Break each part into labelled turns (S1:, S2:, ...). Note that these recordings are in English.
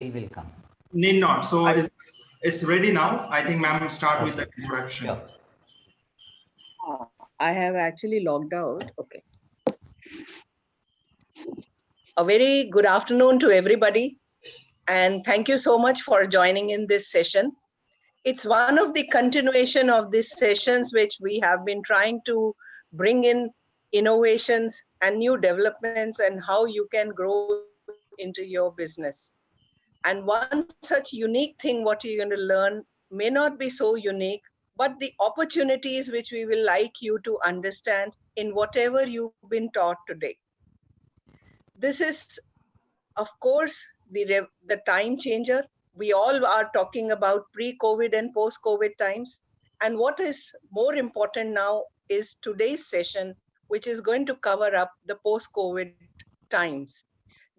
S1: It will come.
S2: Need not. So it's ready now. I think ma'am start with the introduction.
S1: Sure.
S3: I have actually logged out. Okay. A very good afternoon to everybody. And thank you so much for joining in this session. It's one of the continuation of these sessions which we have been trying to bring in innovations and new developments and how you can grow into your business. And one such unique thing what you're going to learn may not be so unique, but the opportunities which we will like you to understand in whatever you've been taught today. This is, of course, the time changer. We all are talking about pre-COVID and post-COVID times. And what is more important now is today's session, which is going to cover up the post-COVID times.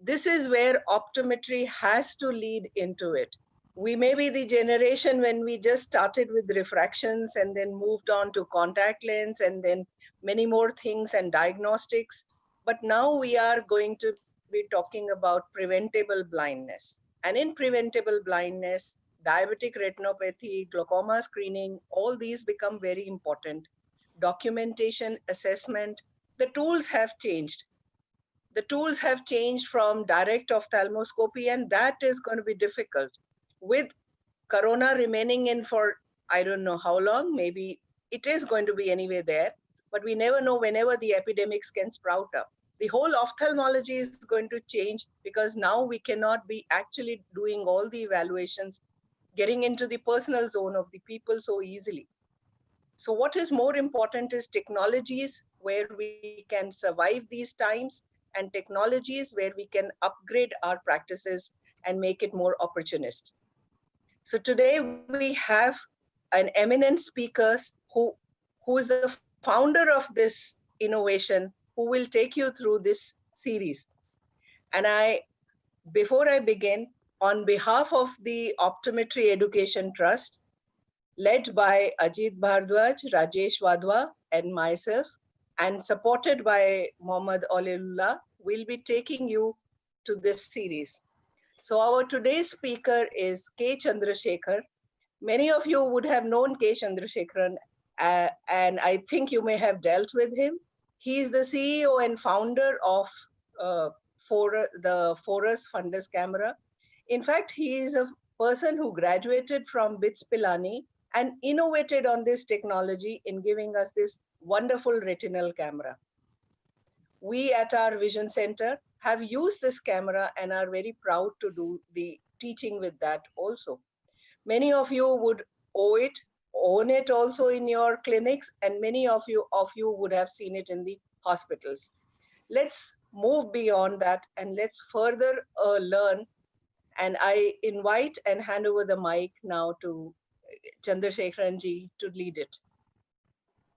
S3: This is where optometry has to lead into it. We may be the generation when we just started with refractions and then moved on to contact lens and then many more things and diagnostics. But now we are going to be talking about preventable blindness. And in preventable blindness, diabetic retinopathy, glaucoma screening, all these become very important. Documentation, assessment, the tools have changed. The tools have changed from direct ophthalmoscopy, and that is going to be difficult. With Corona remaining in for, I don't know how long, maybe it is going to be anyway there, but we never know whenever the epidemics can sprout up. The whole ophthalmology is going to change because now we cannot be actually doing all the evaluations, getting into the personal zone of the people so easily. So what is more important is technologies where we can survive these times and technologies where we can upgrade our practices and make it more opportunist. So today we have an eminent speaker who is the founder of this innovation, who will take you through this series. And before I begin, on behalf of the Optometry Education Trust, led by Ajit Bhardwaj, Rajesh Wadhwa, and myself, and supported by Mohammad Olilullah, we'll be taking you to this series. So our today's speaker is K. Chandrasekhar. Many of you would have known K. Chandrasekharan, and I think you may have dealt with him. He is the CEO and founder of the Forus fundus camera. In fact, he is a person who graduated from BITS Pilani and innovated on this technology in giving us this wonderful retinal camera. We at our Vision Center have used this camera and are very proud to do the teaching with that also. Many of you would own it also in your clinics, and many of you would have seen it in the hospitals. Let's move beyond that and let's further learn. And I invite and hand over the mic now to Chandrasekharan ji to lead it.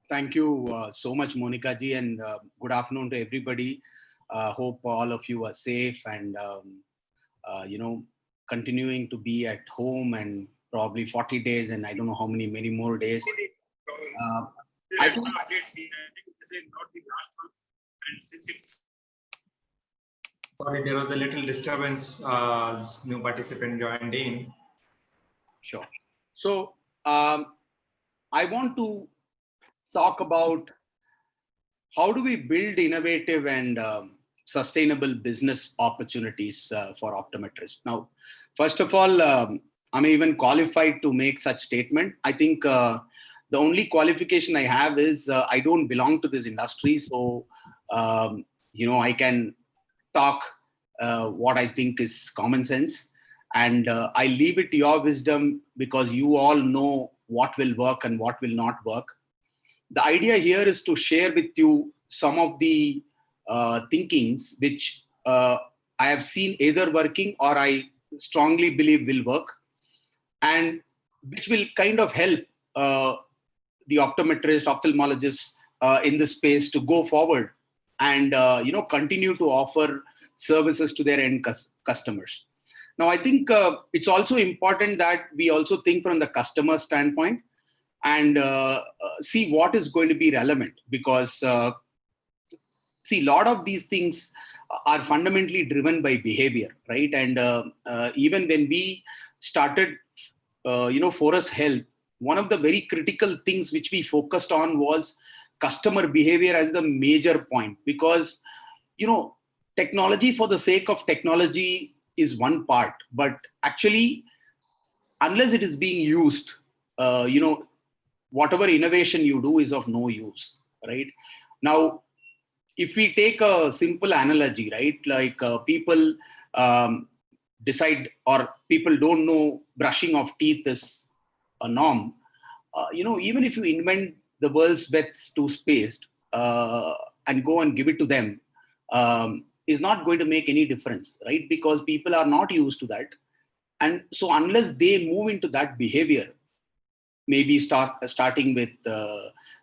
S4: Thank you so much, Monica ji, and good afternoon to everybody. Hope all of you are safe and continuing to be at home, and probably 40 days and I don't know how many more days. I think this is not the last one, and since it's
S2: sorry, there was a little disturbance as new participant joined in.
S4: Sure. So I want to talk about how do we build innovative and sustainable business opportunities for optometrists. Now, first of all, I'm even qualified to make such statement. I think the only qualification I have is I don't belong to this industry. So, I can talk what I think is common sense. And I leave it to your wisdom because you all know what will work and what will not work. The idea here is to share with you some of the thinkings which I have seen either working or I strongly believe will work, and which will kind of help the optometrist, ophthalmologists in this space to go forward and continue to offer services to their end customers. Now, I think it's also important that we also think from the customer standpoint and see what is going to be relevant, because see, a lot of these things are fundamentally driven by behavior, right? And even when we started, Forus Health, one of the very critical things which we focused on was customer behavior as the major point, because, technology for the sake of technology is one part, but actually, unless it is being used, whatever innovation you do is of no use, right? Now, if we take a simple analogy, right, like people decide, or people don't know brushing of teeth is a norm, even if you invent the world's best toothpaste and go and give it to them, is not going to make any difference, right? Because people are not used to that. And so unless they move into that behavior, maybe starting with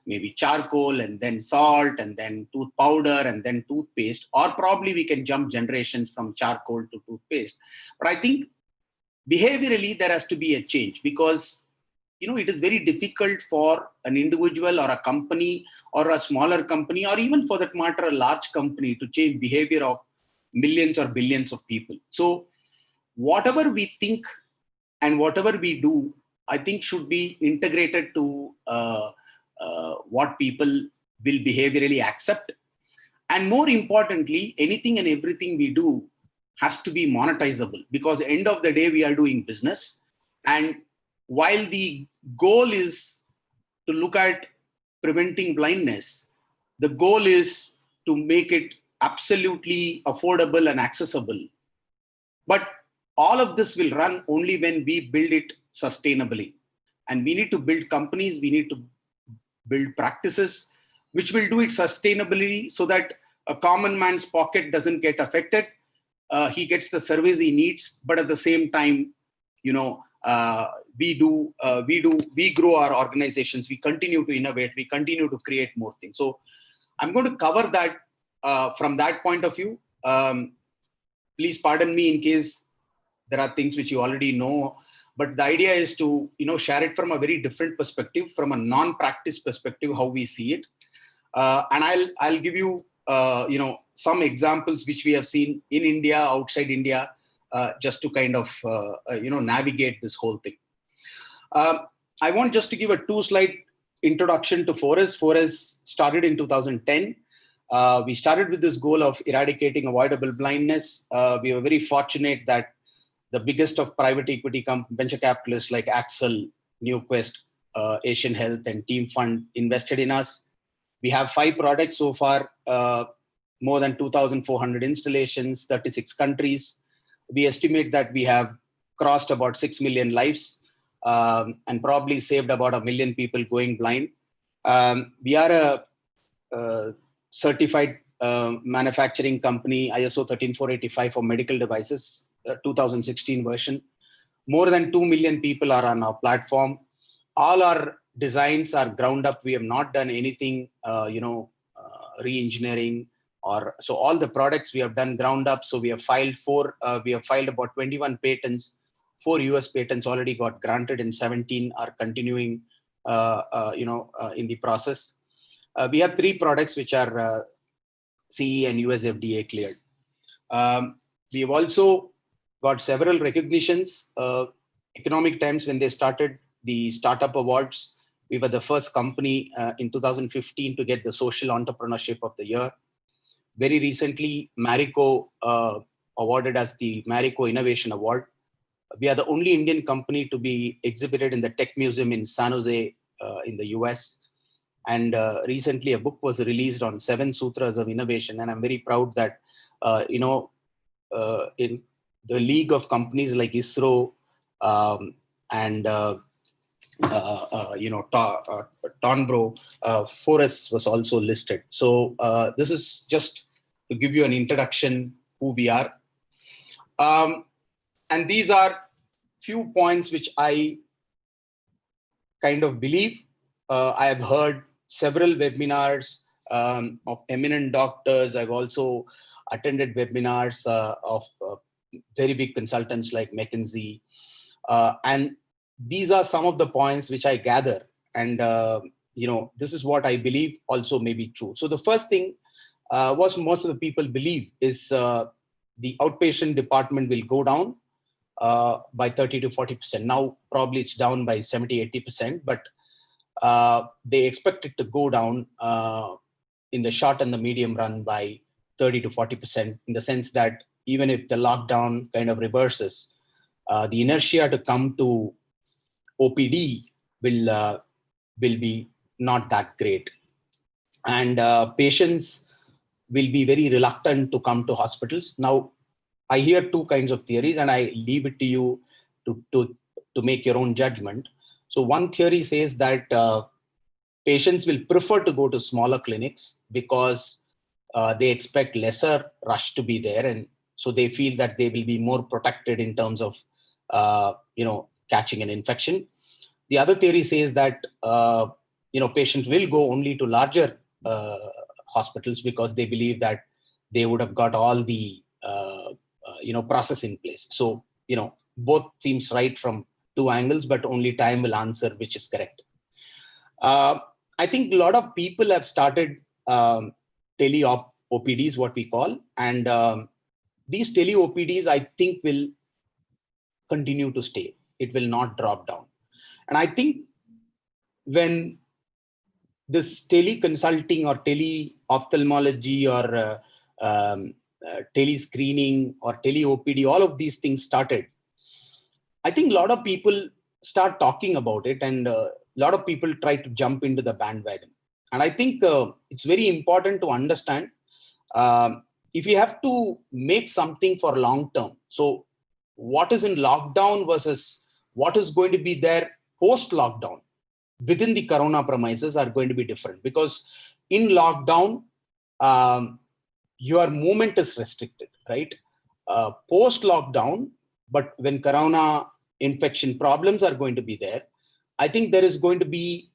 S4: maybe charcoal and then salt and then tooth powder and then toothpaste, or probably we can jump generations from charcoal to toothpaste. But I think behaviorally there has to be a change, because it is very difficult for an individual or a company or a smaller company, or even for that matter a large company, to change behavior of millions or billions of people. So whatever we think and whatever we do, I think should be integrated to what people will behaviorally accept. And more importantly, anything and everything we do has to be monetizable, because at the end of the day, we are doing business. And while the goal is to look at preventing blindness, the goal is to make it absolutely affordable and accessible. But all of this will run only when we build it sustainably. And we need to build companies, we need to build practices which will do it sustainably, so that a common man's pocket doesn't get affected. He gets the service he needs, but at the same time, we grow our organizations, we continue to innovate, we continue to create more things. So I'm going to cover that from that point of view. Please pardon me in case there are things which you already know, but the idea is to, share it from a very different perspective, from a non-practice perspective, how we see it. And I'll give you, some examples which we have seen in India, outside India, just to kind of, navigate this whole thing. I want just to give a 2-slide introduction to Forus. Forus started in 2010. We started with this goal of eradicating avoidable blindness. We were very fortunate that the biggest of private equity venture capitalists like Axel, NewQuest, Asian Health, and Team Fund invested in us. We have 5 products so far, more than 2,400 installations, 36 countries. We estimate that we have crossed about 6 million lives and probably saved about 1 million people going blind. We are a certified manufacturing company, ISO 13485 for medical devices, 2016 version. More than 2 million people are on our platform. All our designs are ground up. We have not done anything, re-engineering, so all the products we have done ground up. So we have filed about 21 patents. 4 US patents already got granted, and 17 are continuing, in the process. We have 3 products which are CE and US FDA cleared. We have also got several recognitions. Economic Times, when they started the Startup Awards, we were the first company in 2015 to get the Social Entrepreneurship of the Year. Very recently, Marico awarded us the Marico Innovation Award. We are the only Indian company to be exhibited in the Tech Museum in San Jose in the US. And recently a book was released on 7 Sutras of Innovation. And I'm very proud that, in the league of companies like ISRO and Tonbro, Forus was also listed. So this is just to give you an introduction who we are. And these are few points which I kind of believe. I have heard several webinars of eminent doctors. I've also attended webinars of very big consultants like McKinsey. And these are some of the points which I gather. And, this is what I believe also may be true. So the first thing what most of the people believe is the outpatient department will go down by 30 to 40%. Now, probably it's down by 70, 80%, but they expect it to go down in the short and the medium run by 30 to 40%, in the sense that even if the lockdown kind of reverses, the inertia to come to OPD will be not that great. And patients will be very reluctant to come to hospitals. Now, I hear two kinds of theories, and I leave it to you to make your own judgment. So one theory says that patients will prefer to go to smaller clinics because they expect lesser rush to be there, and so they feel that they will be more protected in terms of catching an infection. The other theory says that patients will go only to larger hospitals because they believe that they would have got all the process in place. So both seems right from two angles, but only time will answer which is correct. I think a lot of people have started tele-op OPDs, what we call, and these tele-OPDs, I think, will continue to stay. It will not drop down. And I think when this tele-consulting or tele-ophthalmology or tele-screening or tele-OPD, all of these things started, I think a lot of people start talking about it, and a lot of people try to jump into the bandwagon. And I think it's very important to understand if you have to make something for long term. So what is in lockdown versus what is going to be there post lockdown within the corona premises are going to be different, because in lockdown, your movement is restricted, right? Post lockdown, but when corona infection problems are going to be there, I think there is going to be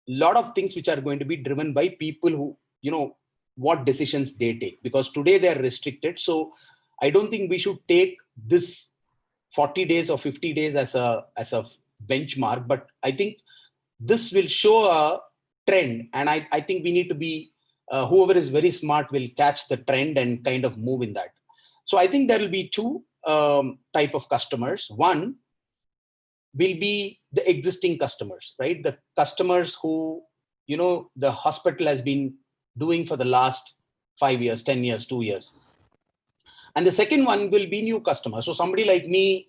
S4: a lot of things which are going to be driven by people who, what decisions they take, because today they are restricted. So I don't think we should take this 40 days or 50 days as a benchmark, but I think this will show a trend. And I think we need to be, whoever is very smart will catch the trend and kind of move in that. So I think there will be two type of customers. One will be the existing customers, right? The customers who, the hospital has been doing for the last 5 years, 10 years, 2 years. And the second one will be new customers. So somebody like me,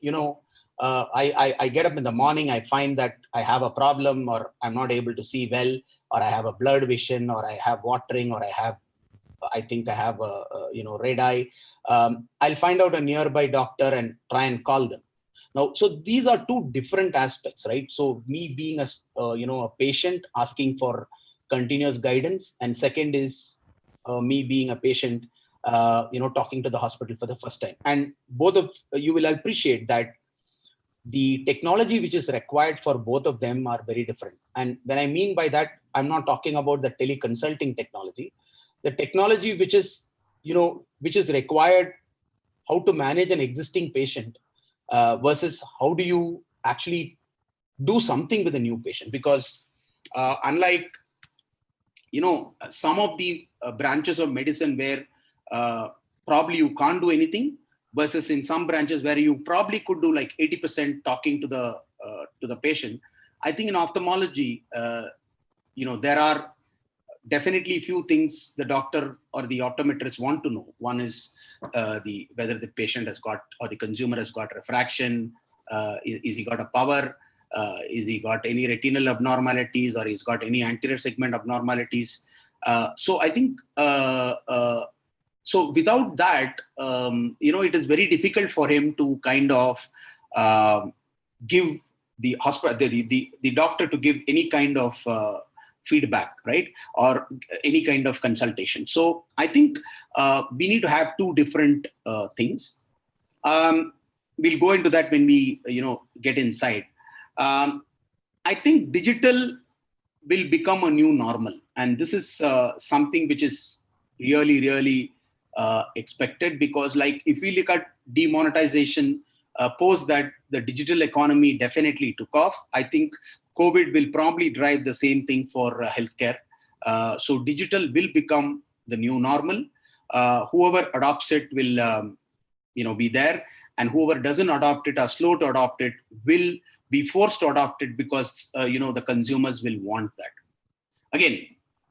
S4: I get up in the morning, I find that I have a problem, or I'm not able to see well, or I have a blurred vision, or I have watering, or I think I have a red eye. I'll find out a nearby doctor and try and call them. Now, so these are two different aspects, right? So me being a patient asking for continuous guidance, and second is me being a patient, talking to the hospital for the first time. And both of you will appreciate that the technology which is required for both of them are very different. And when I mean by that, I'm not talking about the teleconsulting technology, the technology which is required, how to manage an existing patient versus how do you actually do something with a new patient. Because unlike, some of the branches of medicine where probably you can't do anything, versus in some branches where you probably could do like 80% talking to the patient. I think in ophthalmology, there are definitely few things the doctor or the optometrist want to know. One is whether the patient has got, or the consumer has got refraction, is he got a power, is he got any retinal abnormalities, or he's got any anterior segment abnormalities. So I think, so without that, it is very difficult for him to kind of give the hospital, the doctor to give any kind of feedback, right? Or any kind of consultation. So I think we need to have two different things. We'll go into that when we, get inside. I think digital will become a new normal. And this is something which is really, really expected, because like if we look at demonetization, post that the digital economy definitely took off. I think COVID will probably drive the same thing for healthcare. So digital will become the new normal. Whoever adopts it will, be there, and whoever doesn't adopt it or slow to adopt it will be forced to adopt it because, the consumers will want that. Again,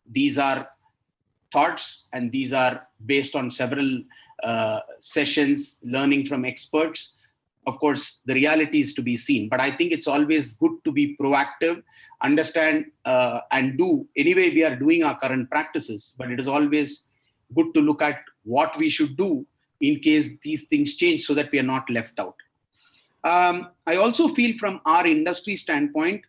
S4: these are thoughts, and these are based on several sessions, learning from experts. Of course, the reality is to be seen, but I think it's always good to be proactive, understand and do. Anyway, we are doing our current practices, but it is always good to look at what we should do in case these things change so that we are not left out. I also feel from our industry standpoint,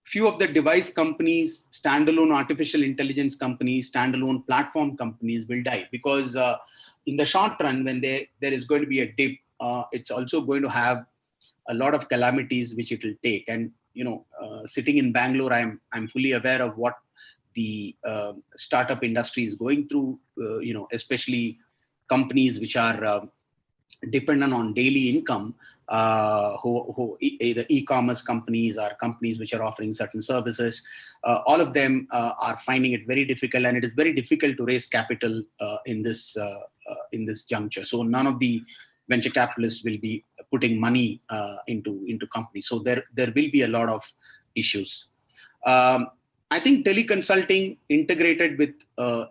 S4: few of the device companies, standalone artificial intelligence companies, standalone platform companies will die because in the short run, when there is going to be a dip, it's also going to have a lot of calamities which it will take. And sitting in Bangalore, I'm fully aware of what the startup industry is going through. Especially companies which are dependent on daily income, who either e-commerce companies or companies which are offering certain services. All of them are finding it very difficult, and it is very difficult to raise capital in this juncture. So none of the venture capitalists will be putting money into companies. So there will be a lot of issues. I think teleconsulting integrated with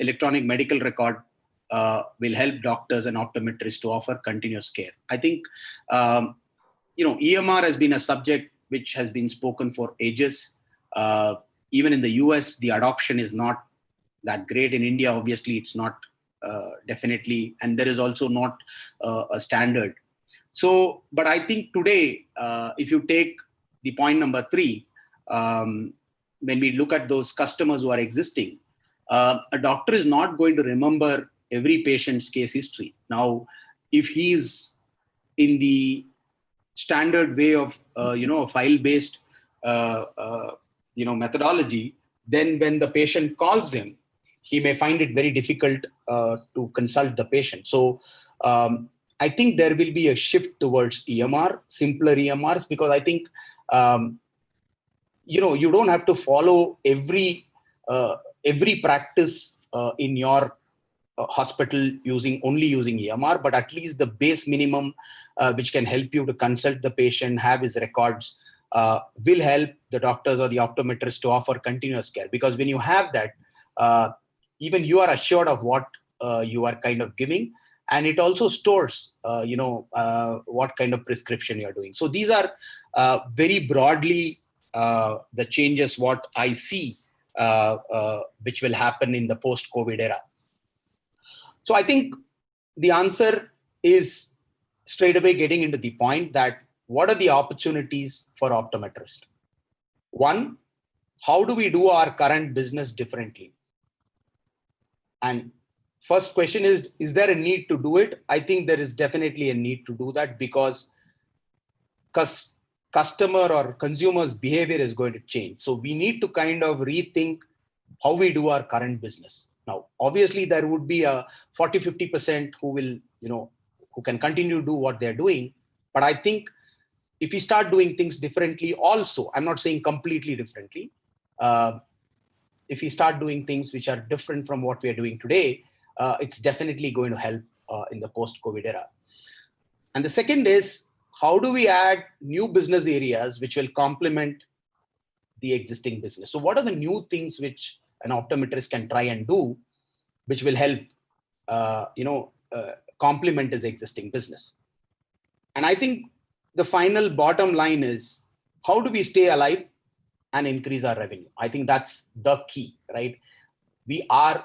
S4: electronic medical record will help doctors and optometrists to offer continuous care. I think, EMR has been a subject which has been spoken for ages. Even in the US, the adoption is not that great. In India, obviously, it's not definitely, and there is also not a standard. So, but I think today, if you take the point number 3, when we look at those customers who are existing, a doctor is not going to remember every patient's case history. Now, if he's in the standard way of, file-based, methodology, then when the patient calls him, he may find it very difficult to consult the patient. So I think there will be a shift towards EMR, simpler EMRs, because I think, you don't have to follow every practice in your hospital only using EMR, but at least the base minimum which can help you to consult the patient, have his records, will help the doctors or the optometrists to offer continuous care. Because when you have that, even you are assured of what you are kind of giving, and it also stores, what kind of prescription you are doing. So these are very broadly the changes what I see which will happen in the post-COVID era. So I think the answer is straight away getting into the point that what are the opportunities for optometrists? One, how do we do our current business differently? And first question is there a need to do it? I think there is definitely a need to do that because customer or consumers' behavior is going to change. So we need to kind of rethink how we do our current business. Now, obviously, there would be a 40-50% who will, who can continue to do what they're doing. But I think if we start doing things differently also, I'm not saying completely differently. If we start doing things which are different from what we are doing today, it's definitely going to help in the post-COVID era. And the second is, how do we add new business areas which will complement the existing business? So what are the new things which an optometrist can try and do, which will help, complement his existing business? And I think the final bottom line is, how do we stay alive and increase our revenue? I think that's the key, right? We are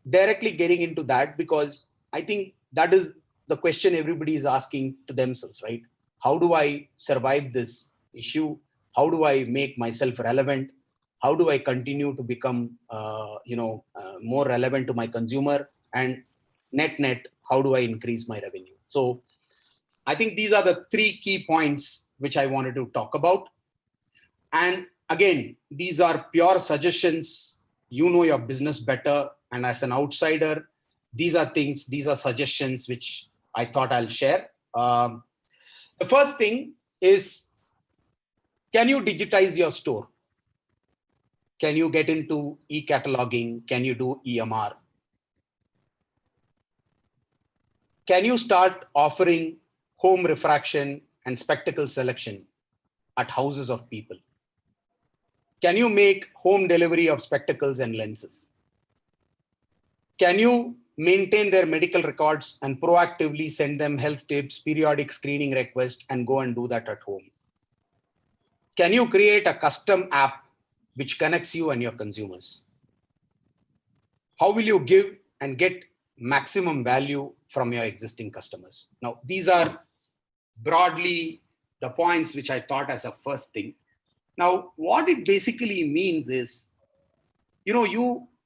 S4: directly getting into that because I think that is the question everybody is asking to themselves, right? How do I survive this issue? How do I make myself relevant? How do I continue to become, more relevant to my consumer? And net, how do I increase my revenue? So I think these are the 3 key points which I wanted to talk about. And again, these are pure suggestions. You know your business better. And as an outsider, these are suggestions which I thought I'll share. The first thing is, can you digitize your store? Can you get into e-cataloging? Can you do EMR? Can you start offering home refraction and spectacle selection at houses of people? Can you make home delivery of spectacles and lenses? Can you maintain their medical records and proactively send them health tips, periodic screening requests, and go and do that at home? Can you create a custom app which connects you and your consumers? How will you give and get maximum value from your existing customers? Now, these are broadly the points which I thought as a first thing. Now, what it basically means is,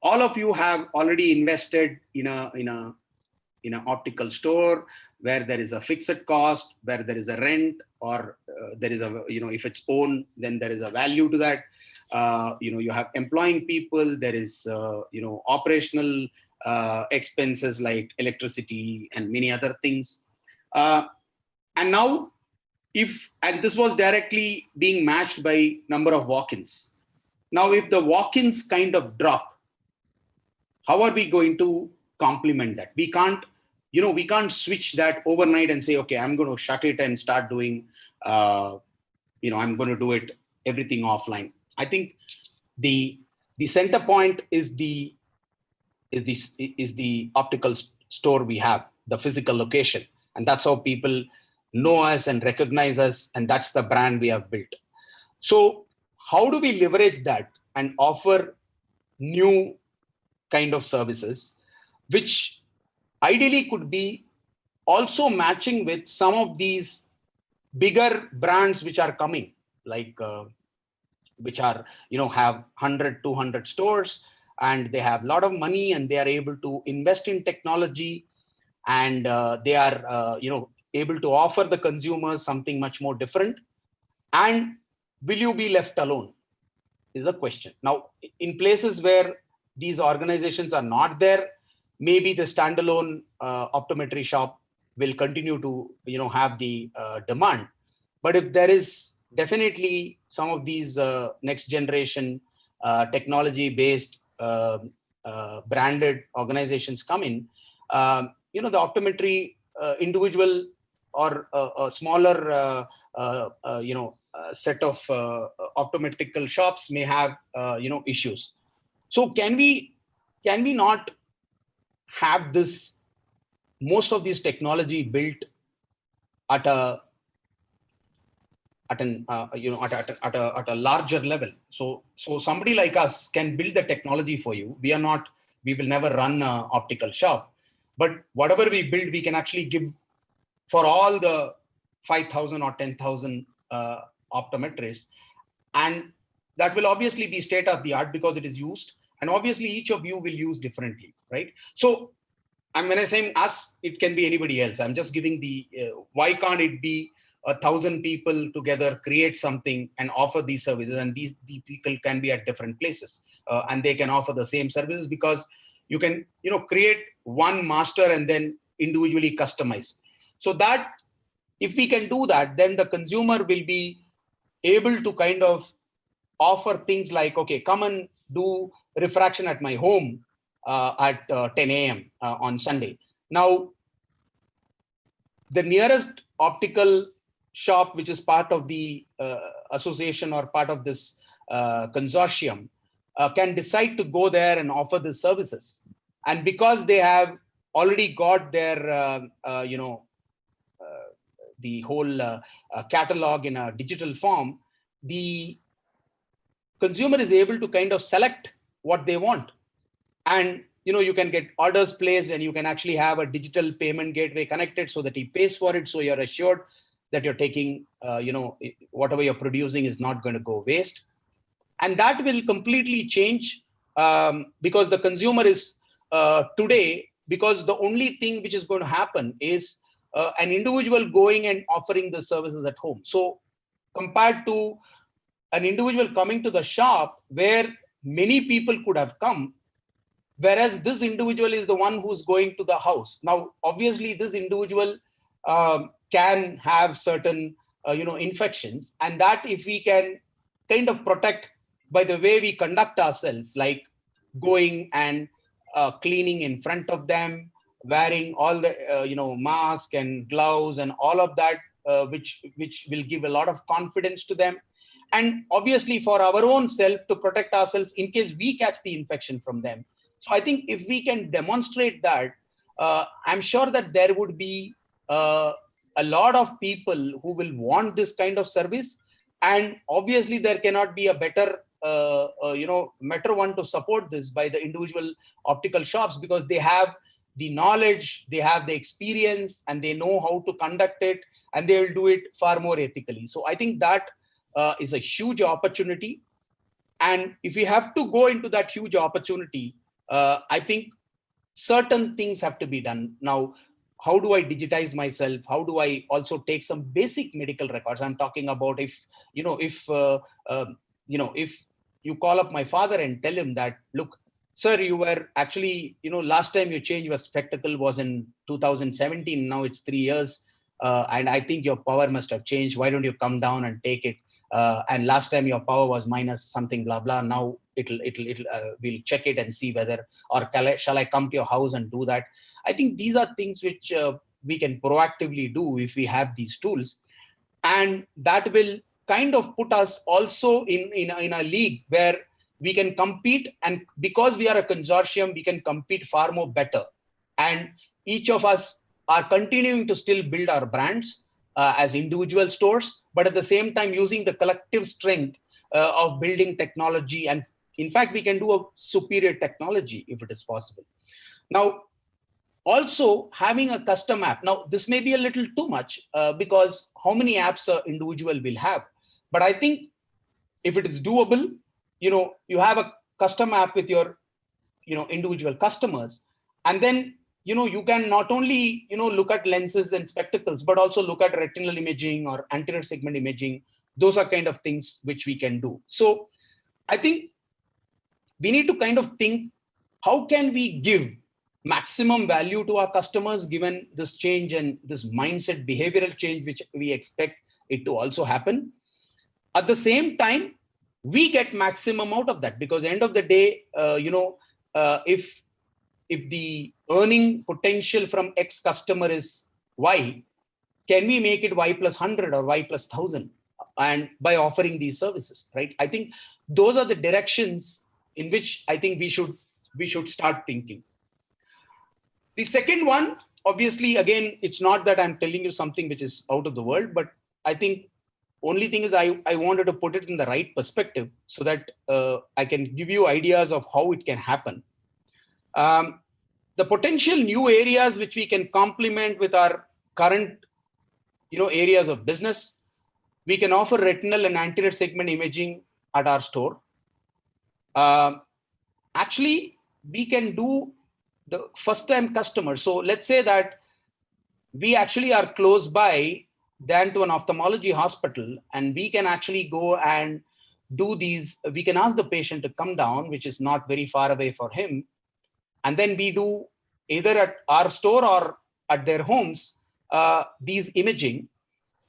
S4: all of you have already invested in an optical store where there is a fixed cost, where there is a rent, or there is a, if it's owned, then there is a value to that. You have employing people, there is, operational expenses like electricity and many other things. And now, and this was directly being matched by number of walk-ins. Now, if the walk-ins kind of drop, how are we going to complement that? We can't switch that overnight and say, okay, I'm going to shut it and start doing, I'm going to do it everything offline. I think the center point is the optical store we have, the physical location, and that's how people know us and recognize us, and that's the brand we have built. So how do we leverage that and offer new kind of services, which ideally could be also matching with some of these bigger brands which are coming, like which are, have 100, 200 stores, and they have a lot of money, and they are able to invest in technology, and they are, able to offer the consumers something much more different. And will you be left alone is the question. Now, in places where these organizations are not there, maybe the standalone optometry shop will continue to, have the demand. But if there is definitely some of these next generation technology-based branded organizations come in, the optometry individual or a smaller, set of optometrical shops may have, issues. So can we not have most of this technology built at a larger level? So somebody like us can build the technology for you. We will never run an optical shop, but whatever we build, we can actually give for all the 5,000 or 10,000 optometrists. And that will obviously be state of the art because it is used. And obviously each of you will use differently, right? So when I say us, it can be anybody else. I'm just giving why can't it be 1,000 people together, create something and offer these services? And these people can be at different places and they can offer the same services, because you can, create one master and then individually customize. So that if we can do that, then the consumer will be able to kind of offer things like, okay, come and do refraction at my home at 10 a.m. On Sunday. Now, the nearest optical shop, which is part of the association or part of this consortium, can decide to go there and offer the services. And because they have already got their, the whole catalog in a digital form, the consumer is able to kind of select what they want. And you can get orders placed, and you can actually have a digital payment gateway connected so that he pays for it. So you're assured that you're taking, whatever you're producing is not going to go waste. And that will completely change because the consumer is today, because the only thing which is going to happen is an individual going and offering the services at home. So compared to an individual coming to the shop where many people could have come, whereas this individual is the one who's going to the house. Now, obviously, this individual can have certain, infections, and that if we can kind of protect by the way we conduct ourselves, like going and cleaning in front of them, wearing all the mask and gloves and all of that, which will give a lot of confidence to them, and obviously for our own self to protect ourselves in case we catch the infection from them. So I think if we can demonstrate that, I'm sure that there would be a lot of people who will want this kind of service, and obviously there cannot be a better better one to support this by the individual optical shops, because they have the knowledge, they have the experience, and they know how to conduct it, and they will do it far more ethically. So I think that is a huge opportunity. And if we have to go into that huge opportunity, I think certain things have to be done. Now, how do I digitize myself? How do I also take some basic medical records? I'm talking about if you call up my father and tell him that, look, sir, you were actually, last time you changed your spectacle was in 2017. Now it's 3 years. And I think your power must have changed. Why don't you come down and take it? And last time your power was minus something, blah, blah. Now we'll check it and see whether, or shall I come to your house and do that? I think these are things which we can proactively do if we have these tools. And that will kind of put us also in a league where we can compete. And because we are a consortium, we can compete far more better. And each of us are continuing to still build our brands as individual stores, but at the same time using the collective strength of building technology. And in fact, we can do a superior technology if it is possible. Now, also having a custom app. Now, this may be a little too much because how many apps an individual will have? But I think if it is doable, you have a custom app with your, individual customers, and then, you can not only, look at lenses and spectacles, but also look at retinal imaging or anterior segment imaging. Those are kind of things which we can do. So I think we need to kind of think, how can we give maximum value to our customers given this change and this mindset behavioral change, which we expect it to also happen. At the same time, we get maximum out of that, because at the end of the day, if the earning potential from X customer is Y, can we make it Y plus 100 or Y plus 1000? And by offering these services, right? I think those are the directions in which I think we should start thinking. The second one, obviously, again, it's not that I'm telling you something which is out of the world, but I think only thing is I wanted to put it in the right perspective so that I can give you ideas of how it can happen. The potential new areas which we can complement with our current, areas of business, we can offer retinal and anterior segment imaging at our store. Actually, we can do the first-time customer. So let's say that we actually are close by than to an ophthalmology hospital, and we can actually go and do these. We can ask the patient to come down, which is not very far away for him. And then we do either at our store or at their homes, these imaging.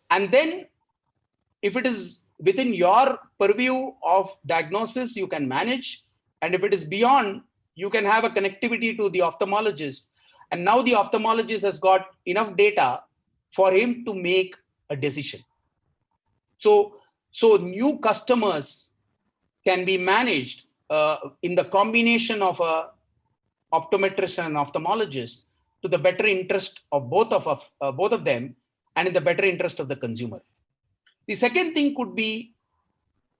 S4: And then if it is within your purview of diagnosis, you can manage. And if it is beyond, you can have a connectivity to the ophthalmologist. And now the ophthalmologist has got enough data for him to make a decision. So new customers can be managed in the combination of a optometrist and an ophthalmologist to the better interest of both of them, and in the better interest of the consumer. The second thing could be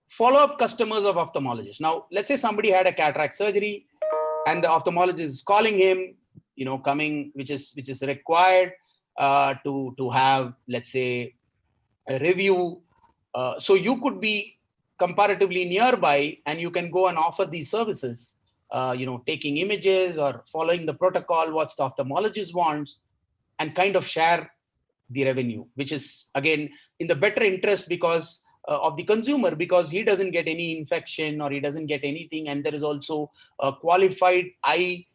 S4: follow-up customers of ophthalmologists. Now, let's say somebody had a cataract surgery and the ophthalmologist is calling him, coming, which is required to have, let's say, a review. So you could be comparatively nearby and you can go and offer these services, taking images or following the protocol, what the ophthalmologist wants, and kind of share the revenue, which is again in the better interest because of the consumer, because he doesn't get any infection or he doesn't get anything. And there is also a qualified eye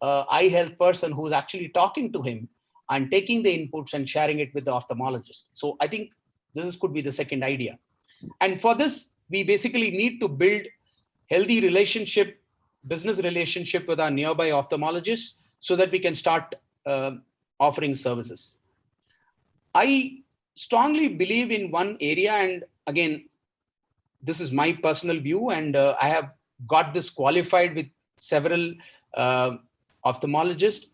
S4: health person who's actually talking to him and taking the inputs and sharing it with the ophthalmologist. So I think this could be the second idea. And for this, we basically need to build healthy business relationship with our nearby ophthalmologists so that we can start offering services. I strongly believe in one area, and again, this is my personal view, and I have got this qualified with several ophthalmologists.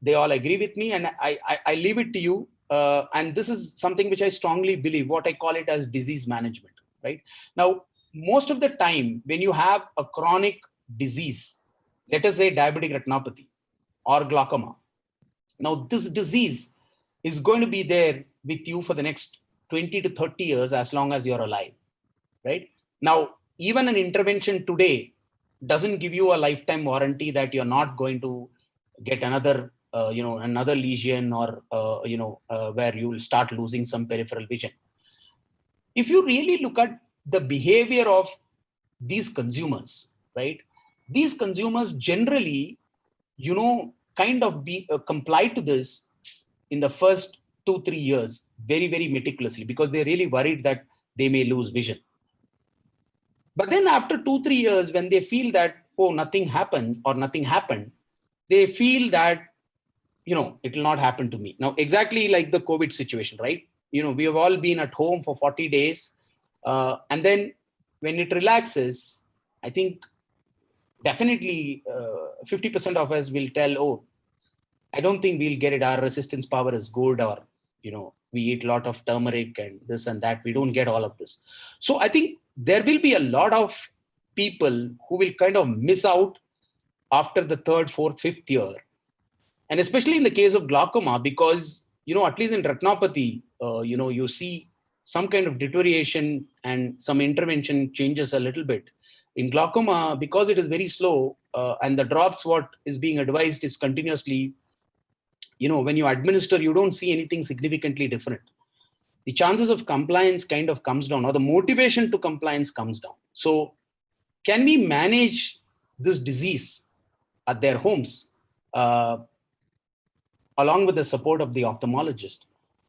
S4: They all agree with me, and I leave it to you. And this is something which I strongly believe, what I call it as disease management, right? Now, most of the time when you have a chronic disease, let us say diabetic retinopathy or glaucoma, now this disease is going to be there with you for the next 20 to 30 years as long as you're alive, right? Now, even an intervention today doesn't give you a lifetime warranty that you're not going to get another another lesion or where you will start losing some peripheral vision. If you really look at the behavior of these consumers, right? These consumers generally, kind of comply to this in the first 2-3 years very, very meticulously, because they're really worried that they may lose vision. But then after 2-3 years, when they feel that, oh, nothing happened or nothing happened, they feel that, it will not happen to me. Now, exactly like the COVID situation, right? We have all been at home for 40 days. And then when it relaxes, I think definitely 50% of us will tell, oh, I don't think we'll get it. Our resistance power is good, or, we eat a lot of turmeric and this and that. We don't get all of this. So I think there will be a lot of people who will kind of miss out after the 3rd, 4th, 5th year. And especially in the case of glaucoma, because, at least in retinopathy, you see some kind of deterioration and some intervention changes a little bit. In glaucoma, because it is very slow and the drops, what is being advised is continuously, when you administer, you don't see anything significantly different. The chances of compliance kind of comes down, or the motivation to compliance comes down. So can we manage this disease at their homes along with the support of the ophthalmologist,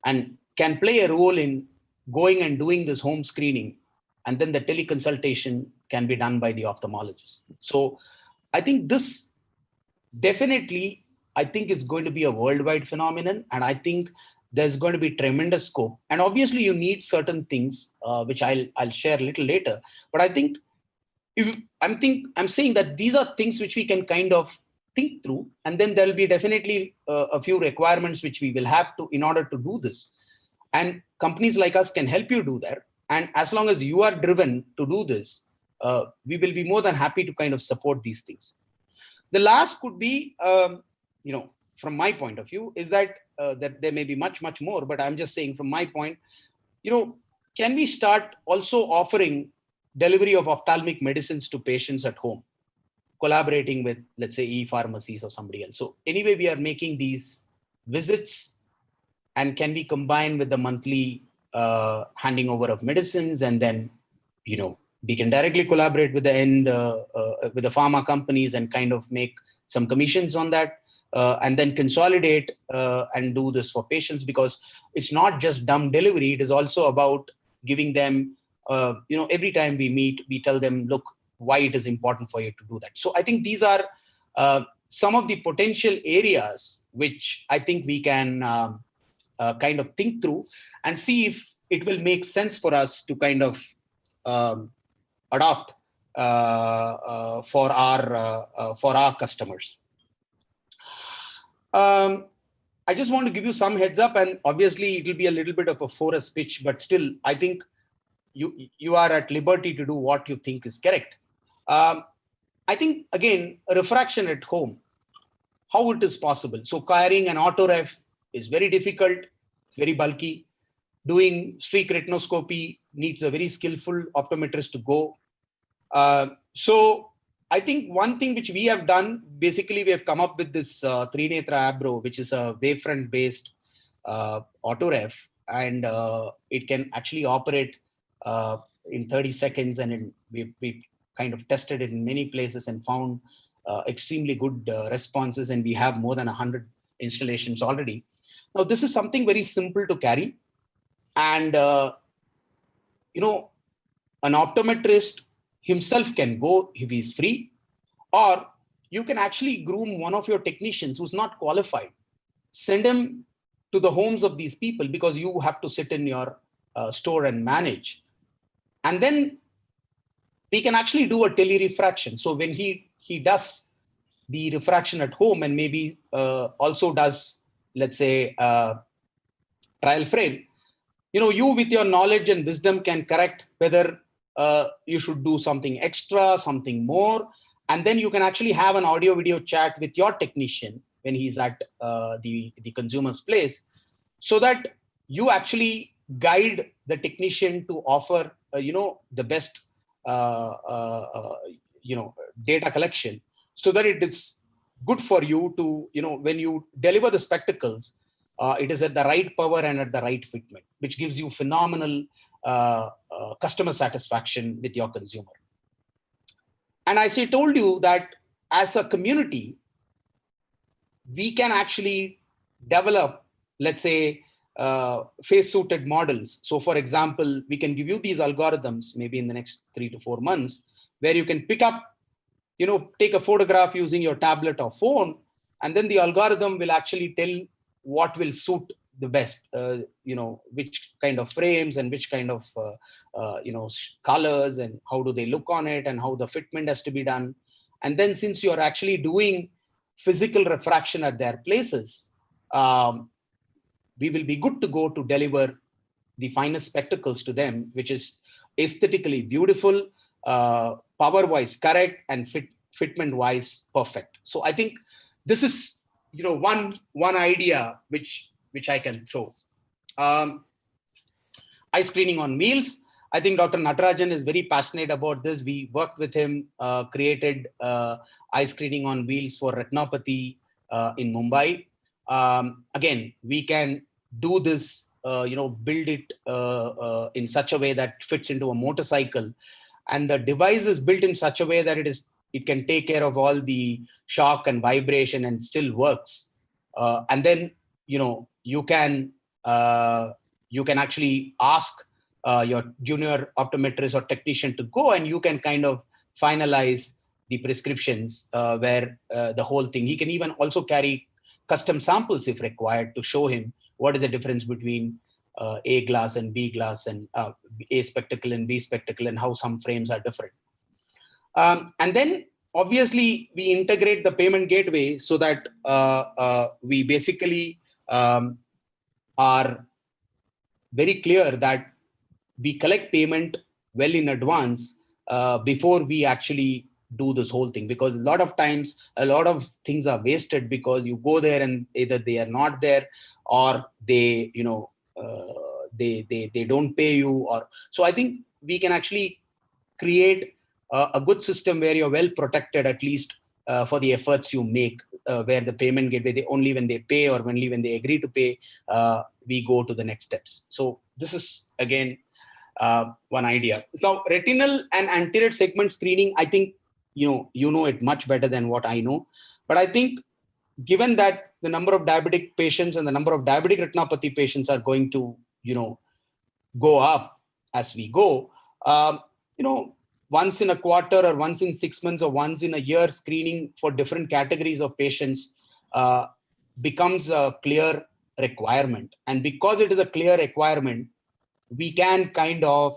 S4: and can play a role in going and doing this home screening, and then the teleconsultation can be done by the ophthalmologist. So I think this definitely, is going to be a worldwide phenomenon, and I think there's going to be tremendous scope. And obviously you need certain things, which I'll share a little later. But I think I'm saying that these are things which we can kind of think through, and then there'll be definitely a few requirements which we will have to in order to do this. And companies like us can help you do that. And as long as you are driven to do this, we will be more than happy to kind of support these things. The last could be, from my point of view, is that that there may be much, much more, but I'm just saying from my point, can we start also offering delivery of ophthalmic medicines to patients at home, collaborating with, let's say, e-pharmacies or somebody else. So anyway, we are making these visits, and can we combine with the monthly handing over of medicines, and then, we can directly collaborate with with the pharma companies and kind of make some commissions on that, and then consolidate and do this for patients, because it's not just dumb delivery. It is also about giving them, every time we meet, we tell them, look, why it is important for you to do that. So I think these are some of the potential areas which I think we can kind of think through and see if it will make sense for us to kind of adopt for our customers. I just want to give you some heads up, and obviously it will be a little bit of a forest pitch, but still, I think you are at liberty to do what you think is correct. I think, again, refraction at home, how it is possible. So carrying an auto-ref is very difficult, very bulky. Doing streak retinoscopy needs a very skillful optometrist to go. So I think one thing which we have done, basically we have come up with this Trinetra Abro, which is a wavefront based auto-ref, and it can actually operate in 30 seconds. And we kind of tested it in many places and found extremely good responses, and we have more than 100 installations already. Now, this is something very simple to carry, and an optometrist himself can go if he's free, or you can actually groom one of your technicians who's not qualified. Send him to the homes of these people because you have to sit in your store and manage. And then we can actually do a tele-refraction. So when he does the refraction at home and maybe also does, let's say, trial frame, you with your knowledge and wisdom can correct whether you should do something extra, something more. And then you can actually have an audio video chat with your technician when he's at the consumer's place, so that you actually guide the technician to offer, the best, data collection, so that it is good for you to, when you deliver the spectacles, it is at the right power and at the right fitment, which gives you phenomenal customer satisfaction with your consumer. And as I told you that as a community, we can actually develop, let's say, face-suited models. So for example, we can give you these algorithms maybe in the next 3 to 4 months, where you can pick up, take a photograph using your tablet or phone, and then the algorithm will actually tell what will suit the best, which kind of frames and which kind of, colors, and how do they look on it, and how the fitment has to be done. And then since you're actually doing physical refraction at their places, we will be good to go to deliver the finest spectacles to them, which is aesthetically beautiful, power-wise correct, and fitment-wise perfect. So I think this is, one idea which I can throw. Eye screening on wheels. I think Dr. Natarajan is very passionate about this. We worked with him, created eye screening on wheels for retinopathy in Mumbai. Again, we can do this, build it in such a way that fits into a motorcycle, and the device is built in such a way that it can take care of all the shock and vibration and still works. And then, you can actually ask your junior optometrist or technician to go, and you can kind of finalize the prescriptions where the whole thing. He can even also carry custom samples if required to show him what is the difference between A glass and B glass, and A spectacle and B spectacle, and how some frames are different. And then obviously we integrate the payment gateway so that we basically are very clear that we collect payment well in advance before we actually do this whole thing, because a lot of times a lot of things are wasted because you go there and either they are not there, or they they don't pay you, or so. I think we can actually create a good system where you're well protected, at least for the efforts you make, where the payment gateway, only when they pay or only when they agree to pay, we go to the next steps. So this is again one idea. Now, retinal and anterior segment screening, I think you know it much better than what I know, but I think given that the number of diabetic patients and the number of diabetic retinopathy patients are going to go up as we go, once in a quarter or once in 6 months or once in a year screening for different categories of patients becomes a clear requirement. And because it is a clear requirement, we can kind of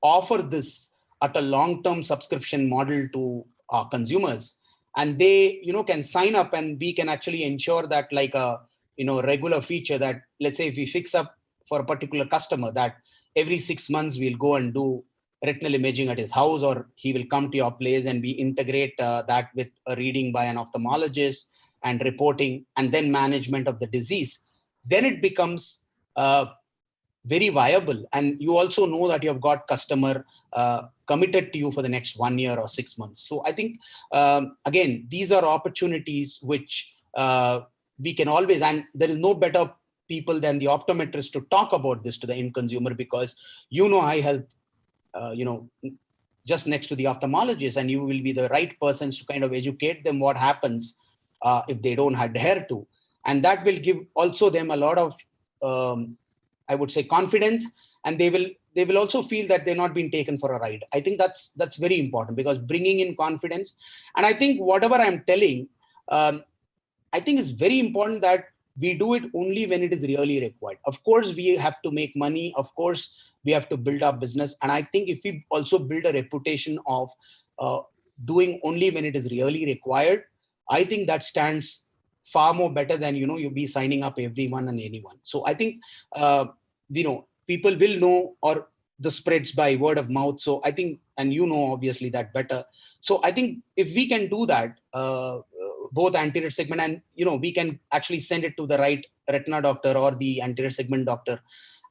S4: offer this at a long-term subscription model to our consumers, and they can sign up, and we can actually ensure that, like a regular feature, that let's say if we fix up for a particular customer that every 6 months we'll go and do retinal imaging at his house, or he will come to your place, and we integrate that with a reading by an ophthalmologist and reporting, and then management of the disease, then it becomes very viable. And you also know that you have got customer committed to you for the next 1 year or 6 months. So I think, again, these are opportunities which we can always, and there is no better people than the optometrist to talk about this to the end consumer, because eye health, just next to the ophthalmologist, and you will be the right persons to kind of educate them what happens if they don't adhere to. And that will give also them a lot of, I would say, confidence, and they will they will also feel that they're not being taken for a ride. I think that's very important, because bringing in confidence. And I think whatever I'm telling, I think it's very important that we do it only when it is really required. Of course, we have to make money. Of course, we have to build our business. And I think if we also build a reputation of doing only when it is really required, I think that stands far more better than, you'll be signing up everyone and anyone. So I think, people will know, or the spreads by word of mouth. So I think, and obviously that better. So I think if we can do that, both anterior segment and, we can actually send it to the right retina doctor or the anterior segment doctor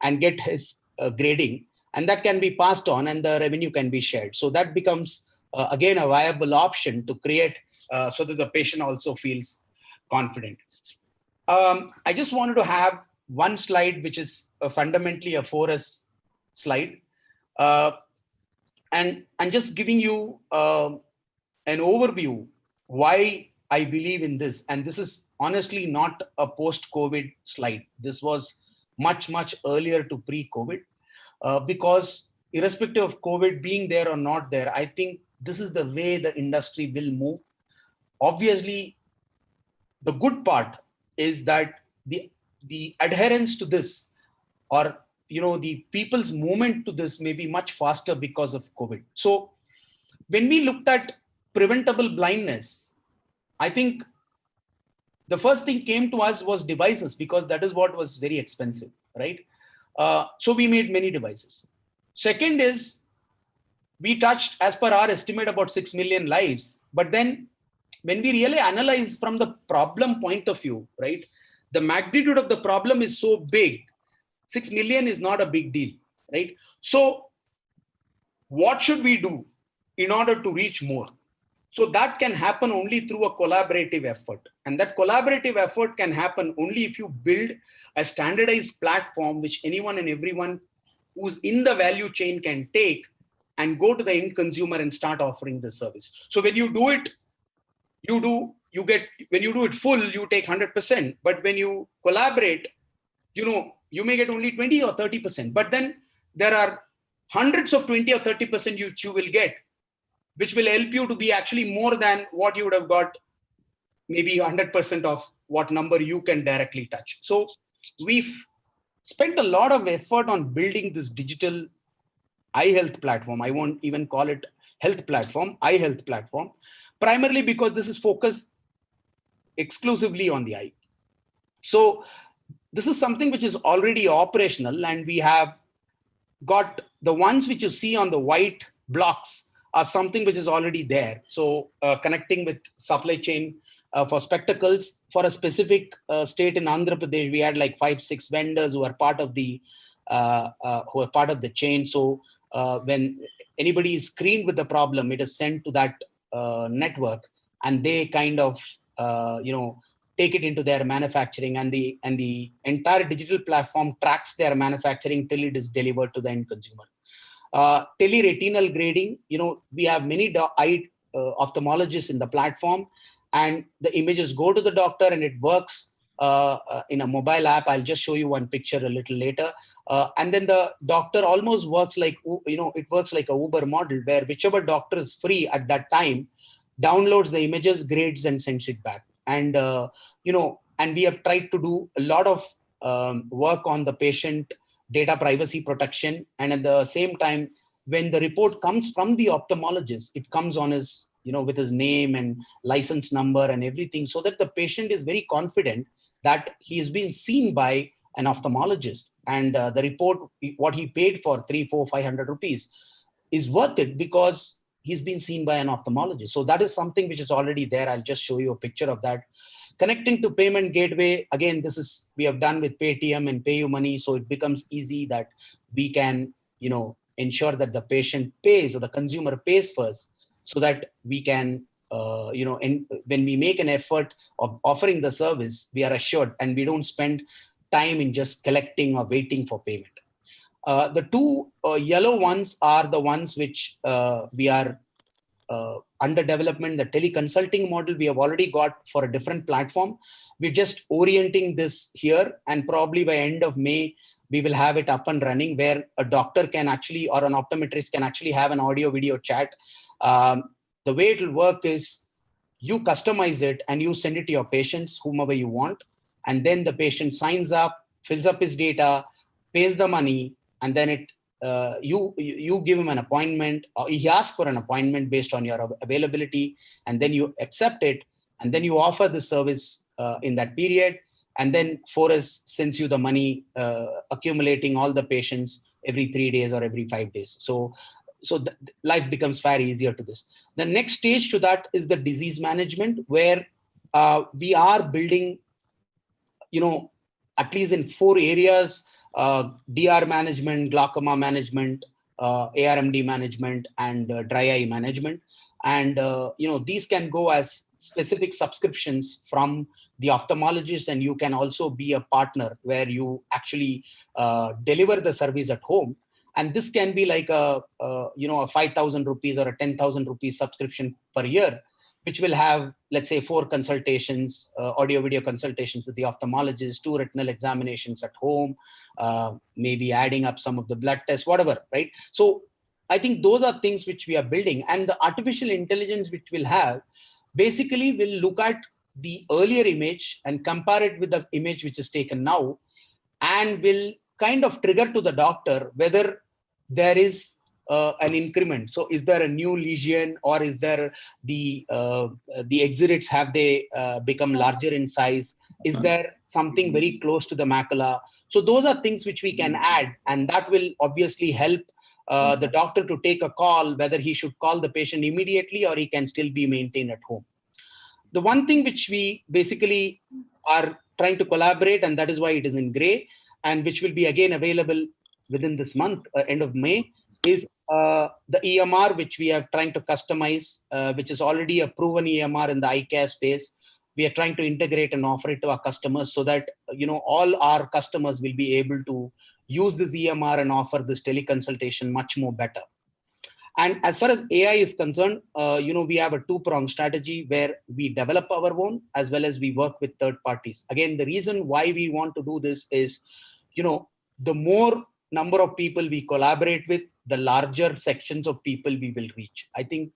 S4: and get his grading, and that can be passed on and the revenue can be shared. So that becomes, again, a viable option to create so that the patient also feels confident. I just wanted to have one slide, which is fundamentally a 4S slide. And I'm just giving you an overview why I believe in this. And this is honestly not a post-COVID slide. This was much, much earlier to pre-COVID, because irrespective of COVID being there or not there, I think this is the way the industry will move. Obviously, the good part is that the adherence to this, or the people's movement to this, may be much faster because of COVID. So when we looked at preventable blindness, I think the first thing came to us was devices, because that is what was very expensive, right? So we made many devices. Second is, we touched, as per our estimate, about 6 million lives. But then when we really analyze from the problem point of view, right, the magnitude of the problem is so big, 6 million is not a big deal, right? So what should we do in order to reach more? So that can happen only through a collaborative effort. And that collaborative effort can happen only if you build a standardized platform which anyone and everyone who's in the value chain can take and go to the end consumer and start offering the service. So when you do it, when you do it full, you take 100%. But when you collaborate, you may get only 20 or 30%. But then there are hundreds of 20 or 30% you will get, which will help you to be actually more than what you would have got, maybe 100% of what number you can directly touch. So we've spent a lot of effort on building this digital eye health platform. I won't even call it health platform, eye health platform, primarily because this is focused exclusively on the eye. So this is something which is already operational, and we have got the ones which you see on the white blocks are something which is already there. So connecting with supply chain for spectacles for a specific state in Andhra Pradesh, we had like 5-6 vendors who are part of the chain. So when anybody is screened with the problem, it is sent to that network, and they kind of take it into their manufacturing, and the entire digital platform tracks their manufacturing till it is delivered to the end consumer. Teleretinal grading, we have many eye ophthalmologists in the platform, and the images go to the doctor and it works in a mobile app. I'll just show you one picture a little later. And then the doctor almost works like, it works like a Uber model, where whichever doctor is free at that time downloads the images, grades, and sends it back. And, and we have tried to do a lot of work on the patient data privacy protection. And at the same time, when the report comes from the ophthalmologist, it comes on his, with his name and license number and everything, so that the patient is very confident that he has been seen by an ophthalmologist, and the report, what he paid for 300, 400, 500 rupees is worth it because he's been seen by an ophthalmologist. So that is something which is already there. I'll just show you a picture of that. Connecting to payment gateway, again, we have done with Paytm and PayUmoney, so it becomes easy that we can, ensure that the patient pays, or the consumer pays first, so that we can, when we make an effort of offering the service, we are assured, and we don't spend time in just collecting or waiting for payment. The two yellow ones are the ones which we are under development. The teleconsulting model we have already got for a different platform. We're just orienting this here, and probably by end of May, we will have it up and running where a doctor can actually, or an optometrist can actually have an audio video chat. The way it will work is you customize it and you send it to your patients, whomever you want. And then the patient signs up, fills up his data, pays the money, and then you give him an appointment, or he asks for an appointment based on your availability, and then you accept it, and then you offer the service in that period. And then Forus sends you the money, accumulating all the patients every 3 days or every 5 days. So life becomes far easier to this. The next stage to that is the disease management, where we are building, at least in 4 areas, DR management, glaucoma management, ARMD management, and dry eye management. And, these can go as specific subscriptions from the ophthalmologist, and you can also be a partner where you actually deliver the service at home. And this can be like a 5,000 rupees or a 10,000 rupees subscription per year, which will have, let's say, 4 consultations, audio video consultations with the ophthalmologist, 2 retinal examinations at home, maybe adding up some of the blood tests, whatever, right? So I think those are things which we are building. And the artificial intelligence which we'll have basically will look at the earlier image and compare it with the image which is taken now, and will kind of trigger to the doctor whether there is an increment. So is there a new lesion, or is there the exudates, have they become larger in size? Is there something very close to the macula? So those are things which we can add, and that will obviously help the doctor to take a call whether he should call the patient immediately or he can still be maintained at home. The one thing which we basically are trying to collaborate, and that is why it is in gray, and which will be again available within this month, end of May, is the EMR, which we are trying to customize, which is already a proven EMR in the eye care space. We are trying to integrate and offer it to our customers so that, all our customers will be able to use this EMR and offer this teleconsultation much more better. And as far as AI is concerned, we have a 2-pronged strategy where we develop our own as well as we work with third parties. Again, the reason why we want to do this is, the more number of people we collaborate with, the larger sections of people we will reach. I think,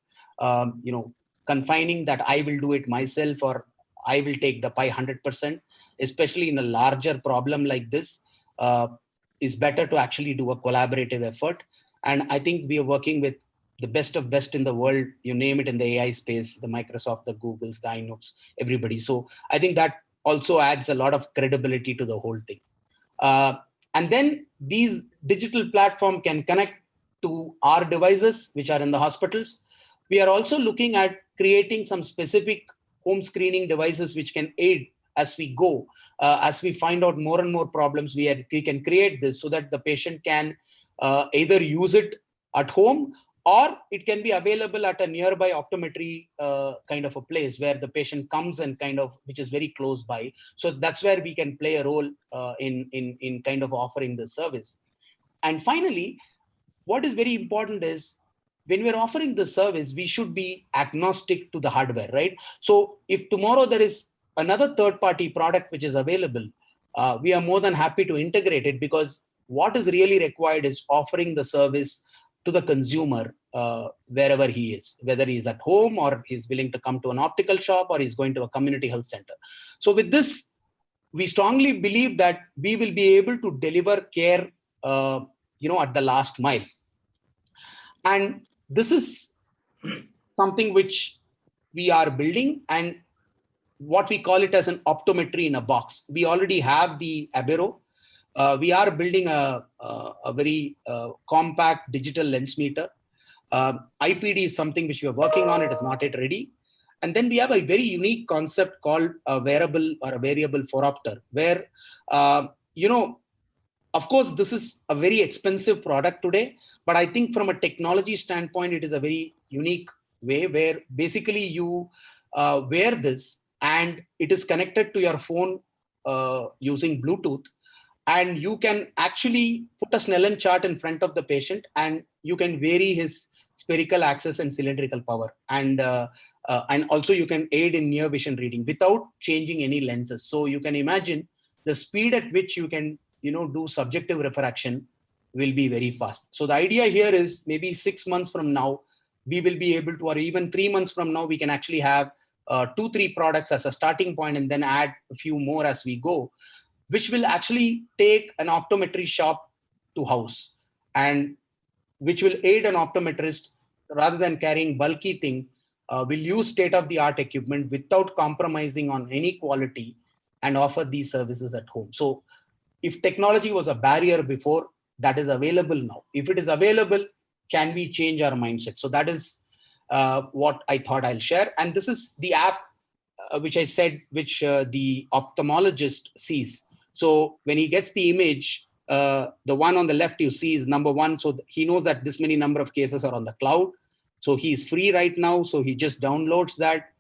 S4: confining that I will do it myself or I will take the pie 100%, especially in a larger problem like this, is better to actually do a collaborative effort. And I think we are working with the best of best in the world, you name it, in the AI space, the Microsoft, the Googles, the Inooks, everybody. So I think that also adds a lot of credibility to the whole thing. And then these digital platform can connect to our devices, which are in the hospitals. We are also looking at creating some specific home screening devices which can aid as we go. As we find out more and more problems, we can create this so that the patient can either use it at home, or it can be available at a nearby optometry kind of a place where the patient comes and which is very close by. So that's where we can play a role in kind of offering the service. And finally, what is very important is when we're offering the service, we should be agnostic to the hardware, right? So if tomorrow there is another third-party product which is available, we are more than happy to integrate it, because what is really required is offering the service to the consumer wherever he is, whether he's at home or he's willing to come to an optical shop or he's going to a community health center. So with this, we strongly believe that we will be able to deliver care, at the last mile. And this is something which we are building, and what we call it as an optometry in a box. We already have the Abero. We are building a very compact digital lens meter. IPD is something which we are working on. It is not yet ready. And then we have a very unique concept called a wearable or a variable phoropter, where, of course, this is a very expensive product today, but I think from a technology standpoint, it is a very unique way where basically you wear this and it is connected to your phone using Bluetooth. And you can actually put a Snellen chart in front of the patient and you can vary his spherical axis and cylindrical power. And also you can aid in near vision reading without changing any lenses. So you can imagine the speed at which you can, do subjective refraction will be very fast. So the idea here is maybe 6 months from now, we will be able to, or even 3 months from now, we can actually have 2-3 products as a starting point and then add a few more as we go, which will actually take an optometry shop to house, and which will aid an optometrist rather than carrying bulky thing, will use state-of-the-art equipment without compromising on any quality and offer these services at home. So if technology was a barrier before, that is available now. If it is available, can we change our mindset? So that is what I thought I'll share. And this is the app which I said, which the ophthalmologist sees. So when he gets the image, the one on the left you see is number one. So he knows that this many number of cases are on the cloud. So he's free right now. So he just downloads that.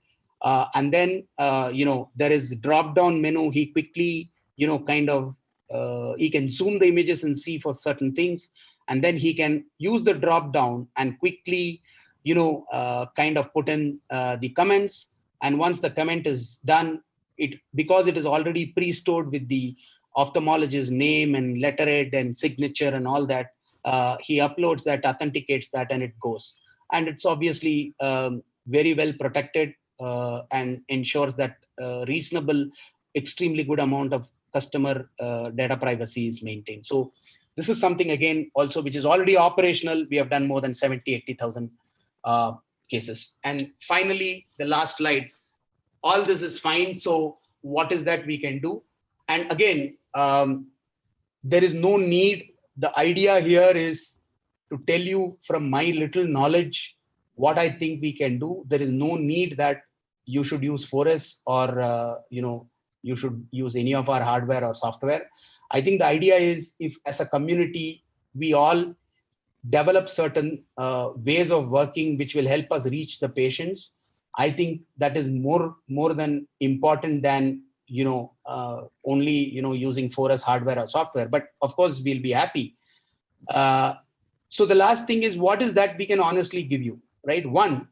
S4: And then, there is drop down menu. He quickly, he can zoom the images and see for certain things. And then he can use the drop down and quickly, put in the comments. And once the comment is done, because it is already pre-stored with the ophthalmologist's name and letterhead and signature and all that, he uploads that, authenticates that, and it goes. And it's obviously very well protected and ensures that reasonable, extremely good amount of customer data privacy is maintained. So this is something, again, also which is already operational. We have done more than 70,000-80,000 cases. And finally, the last slide. All this is fine. So what is that we can do? And again, there is no need. The idea here is to tell you from my little knowledge what I think we can do. There is no need that you should use 4S or you should use any of our hardware or software. I think the idea is, if as a community we all develop certain ways of working which will help us reach the patients, I think that is more than important than only using 4S hardware or software. But of course we'll be happy. So the last thing is, what is that we can honestly give you, right? One,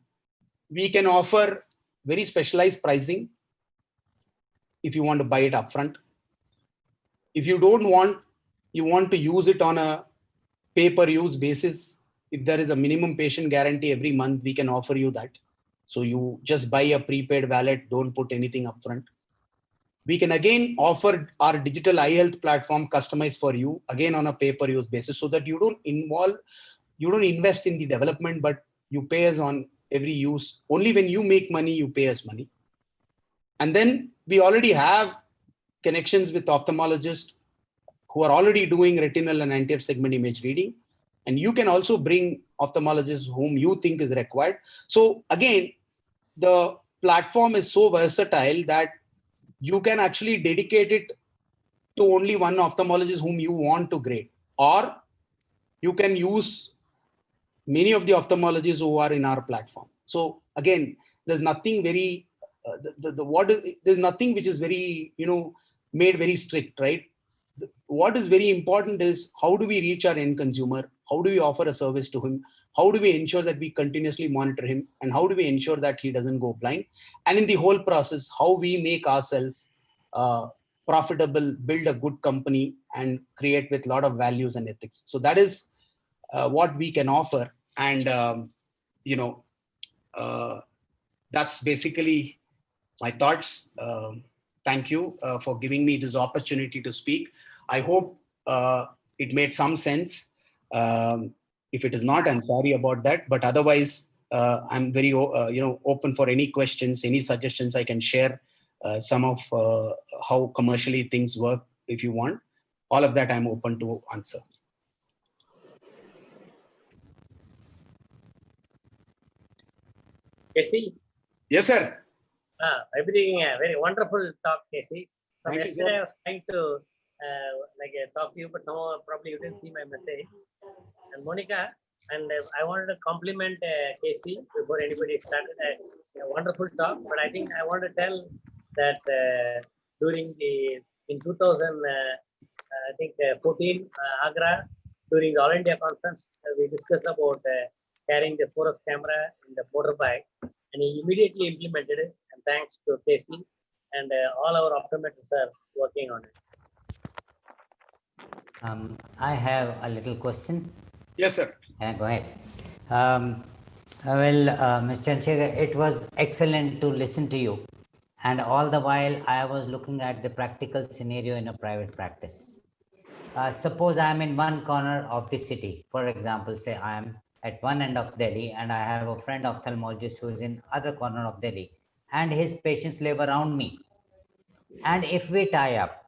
S4: we can offer very specialized pricing if you want to buy it upfront. If you don't want, you want to use it on a pay-per-use basis, if there is a minimum patient guarantee every month, we can offer you that. So you just buy a prepaid wallet, don't put anything upfront. We can again offer our digital eye health platform customized for you, again on a pay-per-use basis, so that you don't invest in the development, but you pay us on every use. Only when you make money, you pay us money. And then we already have connections with ophthalmologists who are already doing retinal and anterior segment image reading. And you can also bring ophthalmologists whom you think is required. So again, the platform is so versatile that you can actually dedicate it to only one ophthalmologist whom you want to grade, or you can use many of the ophthalmologists who are in our platform. So again, there's nothing very, there's nothing which is very, made very strict, right? What is very important is, how do we reach our end consumer? How do we offer a service to him? How do we ensure that we continuously monitor him? And how do we ensure that he doesn't go blind? And in the whole process, how we make ourselves profitable, build a good company, and create with a lot of values and ethics. So that is what we can offer. And, that's basically my thoughts. Thank you for giving me this opportunity to speak. I hope it made some sense. If it is not, I'm sorry about that. But otherwise, I'm very open for any questions, any suggestions. I can share some of how commercially things work if you want. All of that I'm open to answer.
S1: Casey?
S4: Yes, sir.
S1: Everything very wonderful talk, Casey. From
S4: Thank you,
S1: yesterday,
S4: sir.
S1: I was trying to talk to you, but somehow probably you didn't see my message. And Monica, and I wanted to compliment Casey before anybody started. A wonderful talk, but I think I want to tell that in 2014 Agra, during the All India conference, we discussed about carrying the 4S camera in the motorbike, and he immediately implemented it. And thanks to Casey, and all our optometrists are working on it.
S5: I have a little question.
S4: Yes, sir.
S5: Go ahead. Mr. Chandrasekhar, it was excellent to listen to you. And all the while, I was looking at the practical scenario in a private practice. Suppose I am in one corner of the city. For example, say I am at one end of Delhi and I have a friend ophthalmologist who is in other corner of Delhi and his patients live around me. And if we tie up,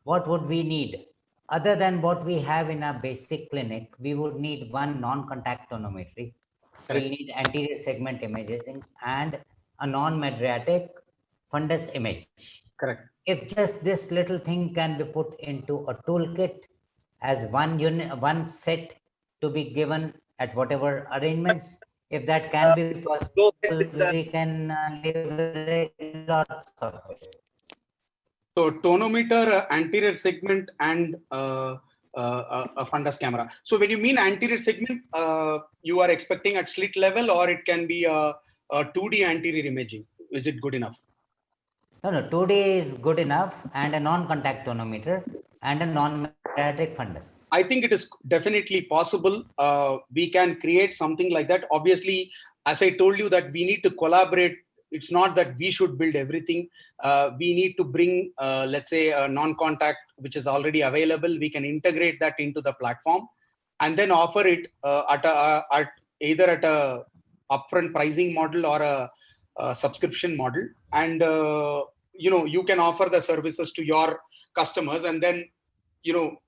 S5: what would we need? Other than what we have in our basic clinic, we would need one non-contact tonometry. We'll need anterior segment imaging and a non-mydriatic fundus image.
S4: Correct.
S5: If just this little thing can be put into a toolkit as one unit, one set to be given at whatever arrangements, if that can be possible, we can leverage lots of it.
S4: So tonometer, anterior segment, and a fundus camera. So when you mean anterior segment, you are expecting at slit level, or it can be a 2D anterior imaging. Is it good enough?
S5: No, 2D is good enough, and a non-contact tonometer and a non-mydriatic fundus.
S4: I think it is definitely possible. We can create something like that. Obviously, as I told you, that we need to collaborate. It's not that we should build everything. We need to bring, let's say, a non-contact, which is already available. We can integrate that into the platform and then offer it at either at a upfront pricing model or a subscription model. And, you can offer the services to your customers and then,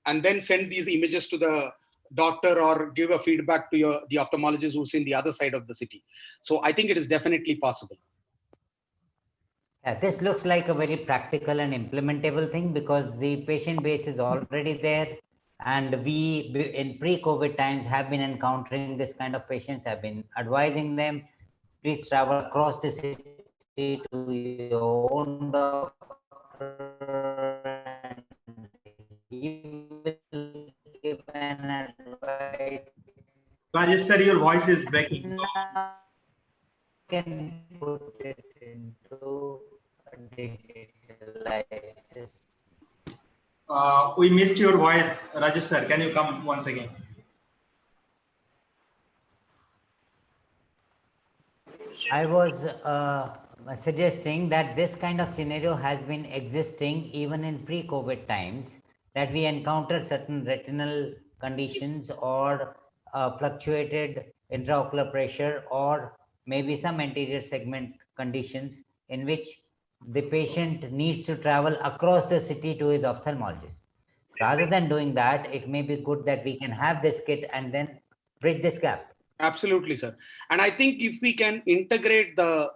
S4: and then send these images to the doctor or give a feedback to the ophthalmologist who's in the other side of the city. So I think it is definitely possible.
S5: Yeah, this looks like a very practical and implementable thing because the patient base is already there. And we, in pre-COVID times, have been encountering this kind of patients, have been advising them, please travel across the city to your own doctor. And he will give an advice.
S2: Rajesh sir, your voice is breaking. So
S5: Can put it into a digitalized.
S2: we missed your voice, Rajesh sir. Can you come once again?
S5: I was suggesting that this kind of scenario has been existing even in pre-COVID times, that we encounter certain retinal conditions or fluctuated intraocular pressure or maybe some anterior segment conditions in which the patient needs to travel across the city to his ophthalmologist. Rather than doing that, it may be good that we can have this kit and then bridge this gap.
S4: Absolutely, sir. And I think if we can integrate the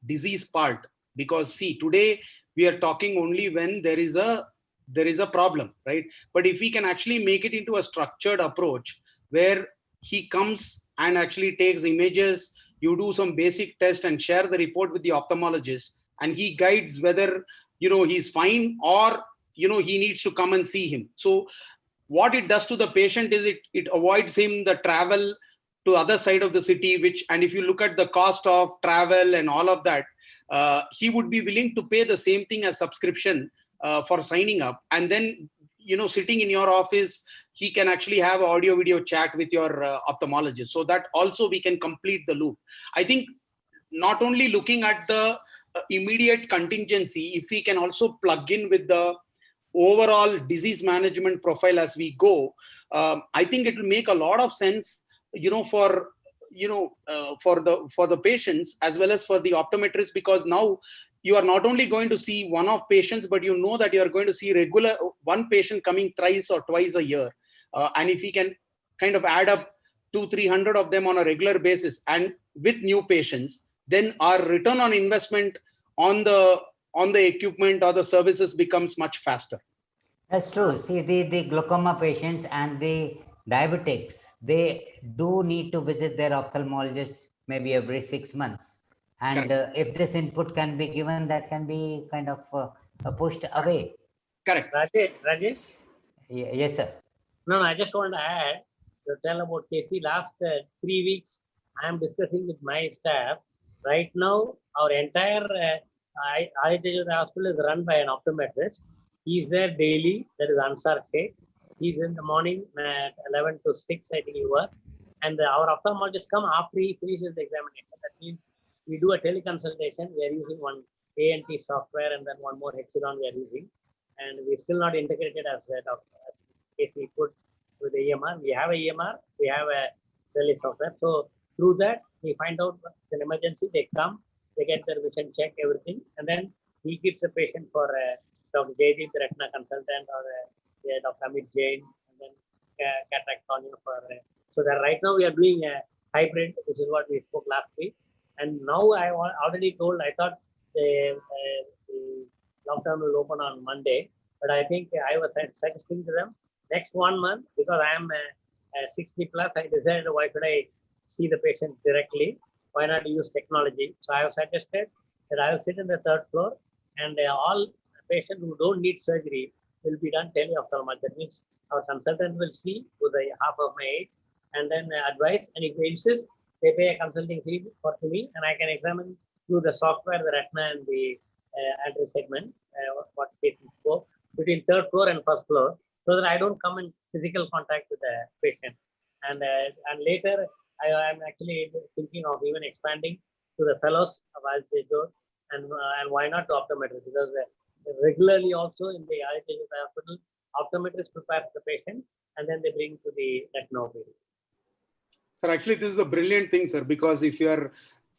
S4: disease part, because see, today we are talking only when there is a problem, right? But if we can actually make it into a structured approach where he comes and actually takes images, you do some basic test and share the report with the ophthalmologist, and he guides whether he's fine or he needs to come and see him. So what it does to the patient is it avoids him the travel to other side of the city, and if you look at the cost of travel and all of that, he would be willing to pay the same thing as subscription for signing up. And then, sitting in your office, he can actually have an audio video chat with your ophthalmologist. So that also we can complete the loop. I think not only looking at the immediate contingency, if we can also plug in with the overall disease management profile as we go, I think it will make a lot of sense, for the patients as well as for the optometrists, because now you are not only going to see one-off patients, but that you are going to see regular one patient coming thrice or twice a year. And if we can kind of add up 200-300 of them on a regular basis and with new patients, then our return on investment on the equipment or the services becomes much faster.
S5: That's true. See, the glaucoma patients and the diabetics, they do need to visit their ophthalmologist maybe every 6 months. And if this input can be given, that can be kind of pushed away.
S4: Correct.
S1: Rajesh?
S5: Yes, sir.
S1: No, I just want to add to tell about KC. Last 3 weeks, I am discussing with my staff. Right now, our entire Aditya Hospital is run by an optometrist. He is there daily. That is Ansar Sheikh. He's in the morning at 11 to 6, I think he works. And our ophthalmologist come after he finishes the examination. That means we do a teleconsultation. We are using one A&T software and then one more Hexagon we are using. And we're still not integrated as Casey put with the EMR. We have a EMR, we have a tele software. So through that, we find out an emergency, they come, they get their vision check, everything. And then he gives the patient for Dr. Jaydeep, the retina consultant, or Dr. Amit Jain, and then cataract cornea for. So that right now we are doing a hybrid, which is what we spoke last week. And now I already told, I thought the lockdown will open on Monday, but I think I was suggesting to them next 1 month, because I am 60 plus, I decided why should I see the patient directly? Why not use technology? So I have suggested that I will sit in the 3rd floor and all patients who don't need surgery will be done teleophthalmology. That means our consultant will see to the half of my age and then advise. And if they insist, they pay a consulting fee to me, and I can examine through the software, the retina and the anterior segment, what patient spoke between 3rd floor and 1st floor, so that I don't come in physical contact with the patient. And later, I am actually thinking of even expanding to the fellows of Algejo, and why not to optometrists, because regularly also in the Algejo hospital, optometrists prepare the patient and then they bring to the retina operator.
S4: Sir, actually, this is a brilliant thing, sir, because if you are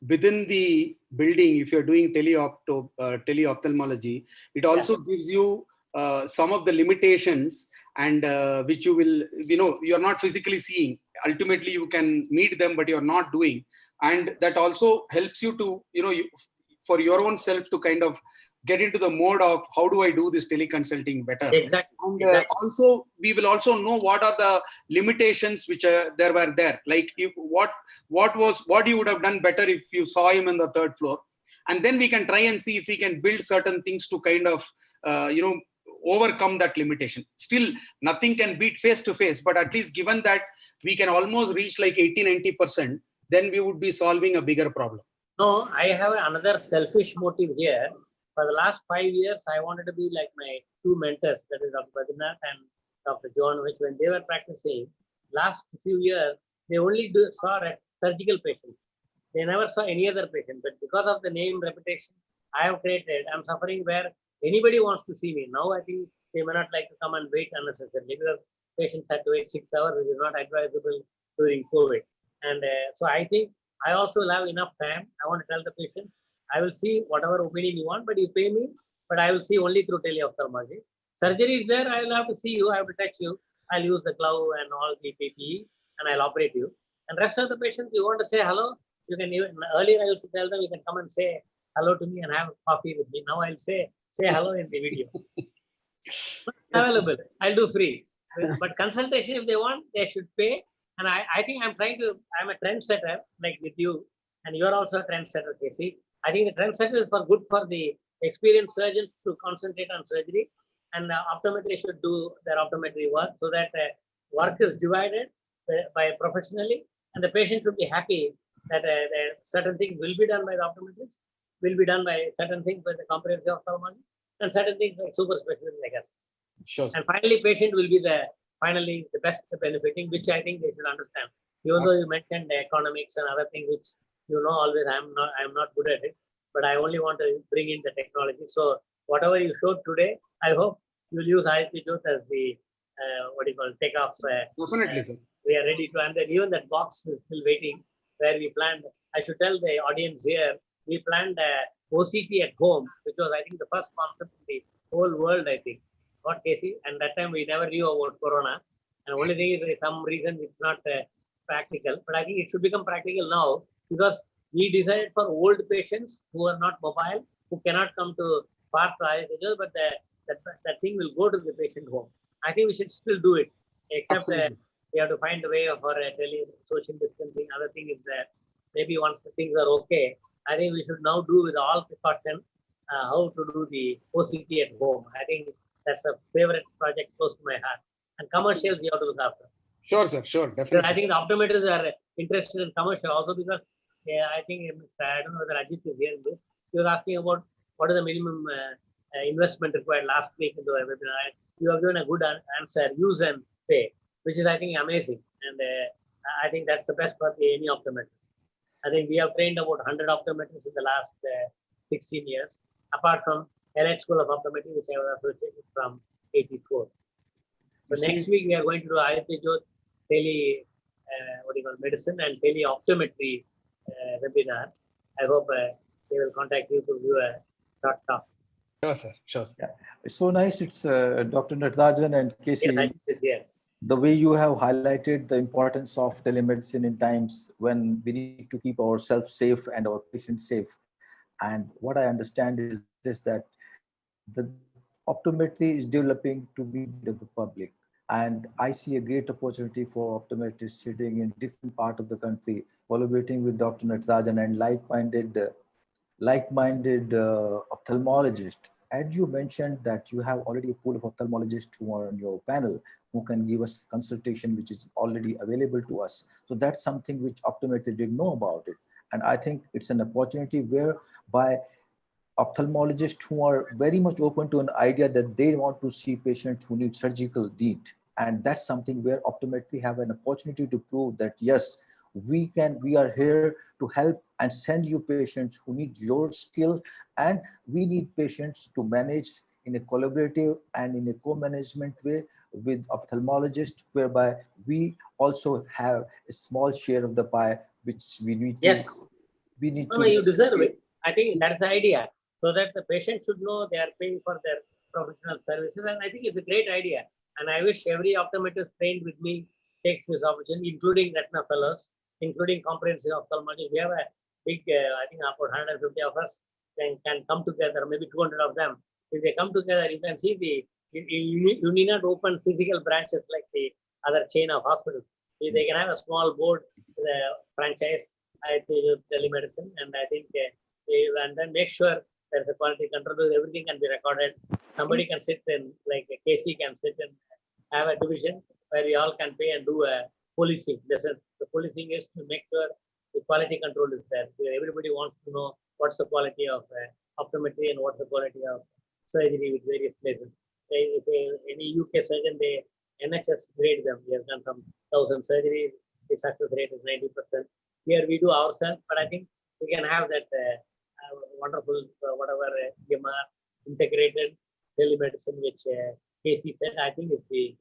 S4: within the building, if you're doing teleophthalmology, it also gives you some of the limitations and which you will, you're not physically seeing. Ultimately, you can meet them, but you're not doing. And that also helps you to, for your own self to kind of get into the mode of how do I do this teleconsulting better.
S1: Exactly.
S4: And also, we will also know what are the limitations which there were there. Like if what you would have done better if you saw him on the 3rd floor. And then we can try and see if we can build certain things to kind of, overcome that limitation. Still, nothing can beat face to face, but at least given that we can almost reach like 80-90%, then we would be solving a bigger problem.
S1: No, I have another selfish motive here. For the last 5 years, I wanted to be like my 2 mentors, that is Dr. Badrinath and Dr. John, which when they were practicing, last few years, they only saw surgical patients. They never saw any other patient, but because of the name reputation I have created, I'm suffering where anybody wants to see me. Now I think they may not like to come and wait unnecessarily because patients had to wait 6 hours, which is not advisable during COVID. And so I think I also will have enough time. I want to tell the patient, I will see whatever opinion you want, but you pay me, but I will see only through teleophthalmology. Surgery is there, I will have to see you, I have to touch you. I'll use the glove and all the PPE and I'll operate you. And rest of the patients, you want to say hello, you can even, earlier I used to tell them, you can come and say hello to me and have coffee with me. Now I'll say hello in the video. Available, I'll do free. But consultation, if they want, they should pay. And I think I'm a trendsetter like with you, and you're also a trendsetter, Casey. I think the trendsetter is good for the experienced surgeons to concentrate on surgery, and optometry should do their optometry work so that work is divided by professionally, and the patient should be happy that certain things will be done by the optometrist, will be done by certain things by the comprehensive ophthalmology, and certain things like super specialists like us.
S4: Sure.
S1: And finally, patient will be finally the best benefiting, which I think they should understand. Even though you mentioned the economics and other things, which always I'm not good at it, but I only want to bring in the technology. So whatever you showed today, I hope you'll use ISP Jyot as the takeoff.
S4: Definitely, sir.
S1: We are ready to, and then even that box is still waiting where we planned. I should tell the audience here, we planned OCT at home, which was I think the first concept in the whole world, I think. Not Casey, and that time we never knew about Corona. And only thing is, some reason it's not practical, but I think it should become practical now because we decided for old patients who are not mobile, who cannot come to far trials, but that thing will go to the patient home. I think we should still do it, except we have to find a way of social distancing. Other thing is that maybe once the things are okay, I think we should now do with all precaution how to do the OCT at home. I think that's a favorite project close to my heart. And commercials we have to look after.
S4: Sure, sir. Sure, definitely.
S1: I think the optometrists are interested in commercial also because I think, I don't know whether Ajit is here in this. He was asking about what is the minimum investment required last week in the webinar. You have given a good answer. Use an pay, which is, I think, amazing. And I think that's the best for any optometrist. I think we have trained about 100 optometrists in the last 16 years, apart from Elite School of Optometry, which I was associated from 84. So next week we are going to do Aditya Jyot tele, medicine and tele optometry webinar. I hope they will contact you to do a short talk.
S6: Sure, sir. Sure, sir.
S7: Yeah, it's so nice. It's Dr. Natarajan and Casey.
S1: Yes, I think this year.
S7: The way you have highlighted the importance of telemedicine in times when we need to keep ourselves safe and our patients safe. And what I understand is this, that the optometry is developing to be the public. And I see a great opportunity for optometrists sitting in different part of the country, collaborating with Dr. Natarajan and like-minded ophthalmologist. As you mentioned that you have already a pool of ophthalmologists who are on your panel who can give us consultation, which is already available to us. So that's something which optometrists didn't know about it. And I think it's an opportunity whereby ophthalmologists who are very much open to an idea that they want to see patients who need surgical need. And that's something where optometry have an opportunity to prove that, yes, we are here to help and send you patients who need your skill, and we need patients to manage in a collaborative and in a co-management way with ophthalmologists, whereby we also have a small share of the pie, which we need to.
S1: Yes.
S7: We need
S1: No, you deserve it. I think that's the idea, so that the patient should know they are paying for their professional services. And I think it's a great idea. And I wish every optometrist trained with me takes this opportunity, including retina fellows, including comprehensive ophthalmology. We have a big, I think about 150 of us can come together, maybe 200 of them. If they come together, you can see you need not open physical branches like the other chain of hospitals. If they can have a small board, the franchise, I think telemedicine, and I think and then make sure there's a quality control, because everything can be recorded. Somebody can sit in, like a KC can sit and have a division where we all can pay and do a policing. The policing is to make sure the quality control is there. Everybody wants to know what's the quality of optometry and what's the quality of surgery with various places. If any UK surgeon, they NHS grade them. We have done some 1,000 surgeries. The success rate is 90%. Here we do ourselves, but I think we can have that wonderful, EMR integrated telemedicine, which Casey said. I think it's the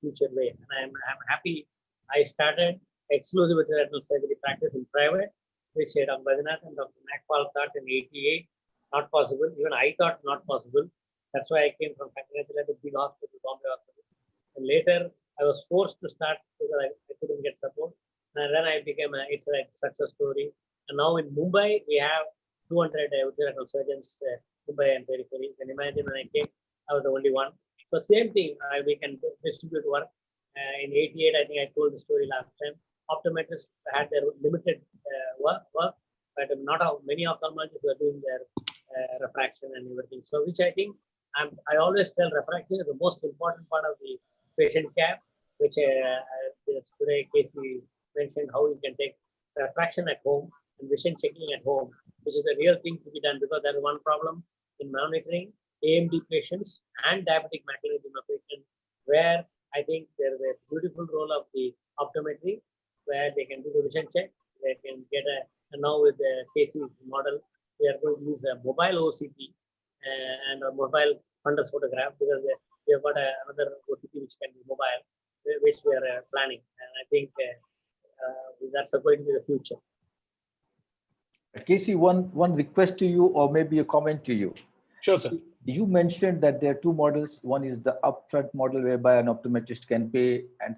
S1: future way. And I'm happy. I started exclusive retinal surgery practice in private, which Dr. Badinath and Dr. Nagpal thought in '88 not possible. Even I thought not possible. That's why I came from Kakinada to big hospital, Bombay Hospital. And later I was forced to start because I couldn't get support. And then I became it's a success story. And now in Mumbai, we have 200 retinal surgeons, Mumbai and periphery. You can imagine when I came, I was the only one. So same thing, we can distribute work. In '88, I think I told the story last time. Optometrists had their limited work, but not many ophthalmologists were doing their refraction and everything. So which I think, I always tell refraction is the most important part of the patient care, which today Casey mentioned how you can take refraction at home and vision checking at home, which is a real thing to be done, because there is one problem in monitoring AMD patients and diabetic macular edema patients, where I think there is a beautiful role of the optometry, where they can do the vision check, they can get and now with the Casey model, we are going to use a mobile OCT and a mobile fundus photograph, because we have got another OCT which can be mobile, which we are planning. And I think that's going to be the future.
S7: Casey, one request to you, or maybe a comment to you.
S6: Sure, sir.
S7: You mentioned that there are two models. One is the upfront model, whereby an optometrist can pay and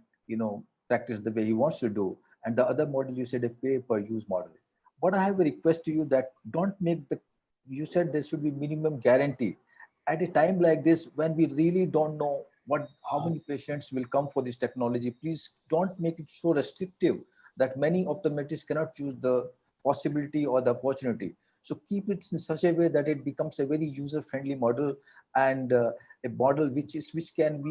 S7: practice the way he wants to do, and the other model you said a pay-per-use model. But I have a request to you that don't make you said there should be minimum guarantee. At a time like this, when we really don't know how many patients will come for this technology, please don't make it so restrictive that many optometrists cannot choose the possibility or the opportunity. So keep it in such a way that it becomes a very user-friendly model, and a model we can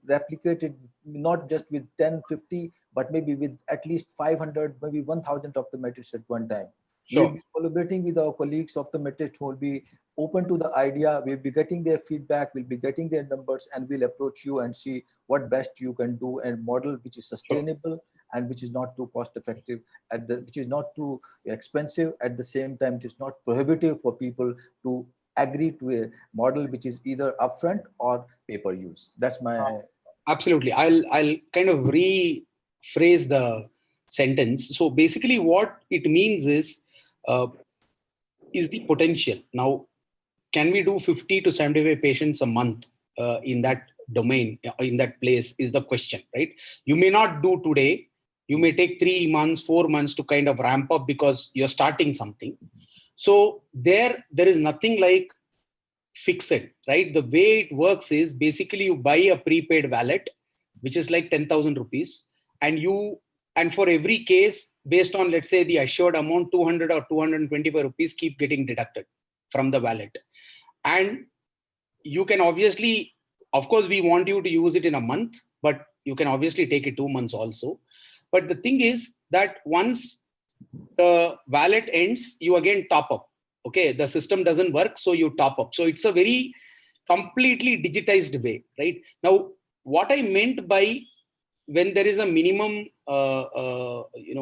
S7: replicate it not just with 10, 50, but maybe with at least 500, maybe 1,000 optometrists at one time. We'll
S4: Sure.
S7: be collaborating with our colleagues, optometrists who will be open to the idea. We'll be getting their feedback, we'll be getting their numbers, and we'll approach you and see what best you can do and model which is sustainable and which is not too cost effective, which is not too expensive. At the same time, it is not prohibitive for people to agree to a model which is either upfront or pay-per-use. That's my
S4: Absolutely. I'll kind of rephrase the sentence. So basically, what it means is the potential. Now, can we do 50 to 75 patients a month in that domain, in that place, is the question, right? You may not do today. You may take 3 months, 4 months to kind of ramp up because you're starting something. So there is nothing like fix it, right? The way it works is basically you buy a prepaid wallet, which is like 10,000 rupees, and for every case, based on, let's say, the assured amount, 200 or 225 rupees keep getting deducted from the wallet. And you can obviously, of course, we want you to use it in a month, but you can obviously take it 2 months also. But the thing is that once the wallet ends, you again top up. Okay, the system doesn't work, so you top up. So it's a very completely digitized way, right? Now, what I meant by when there is a minimum,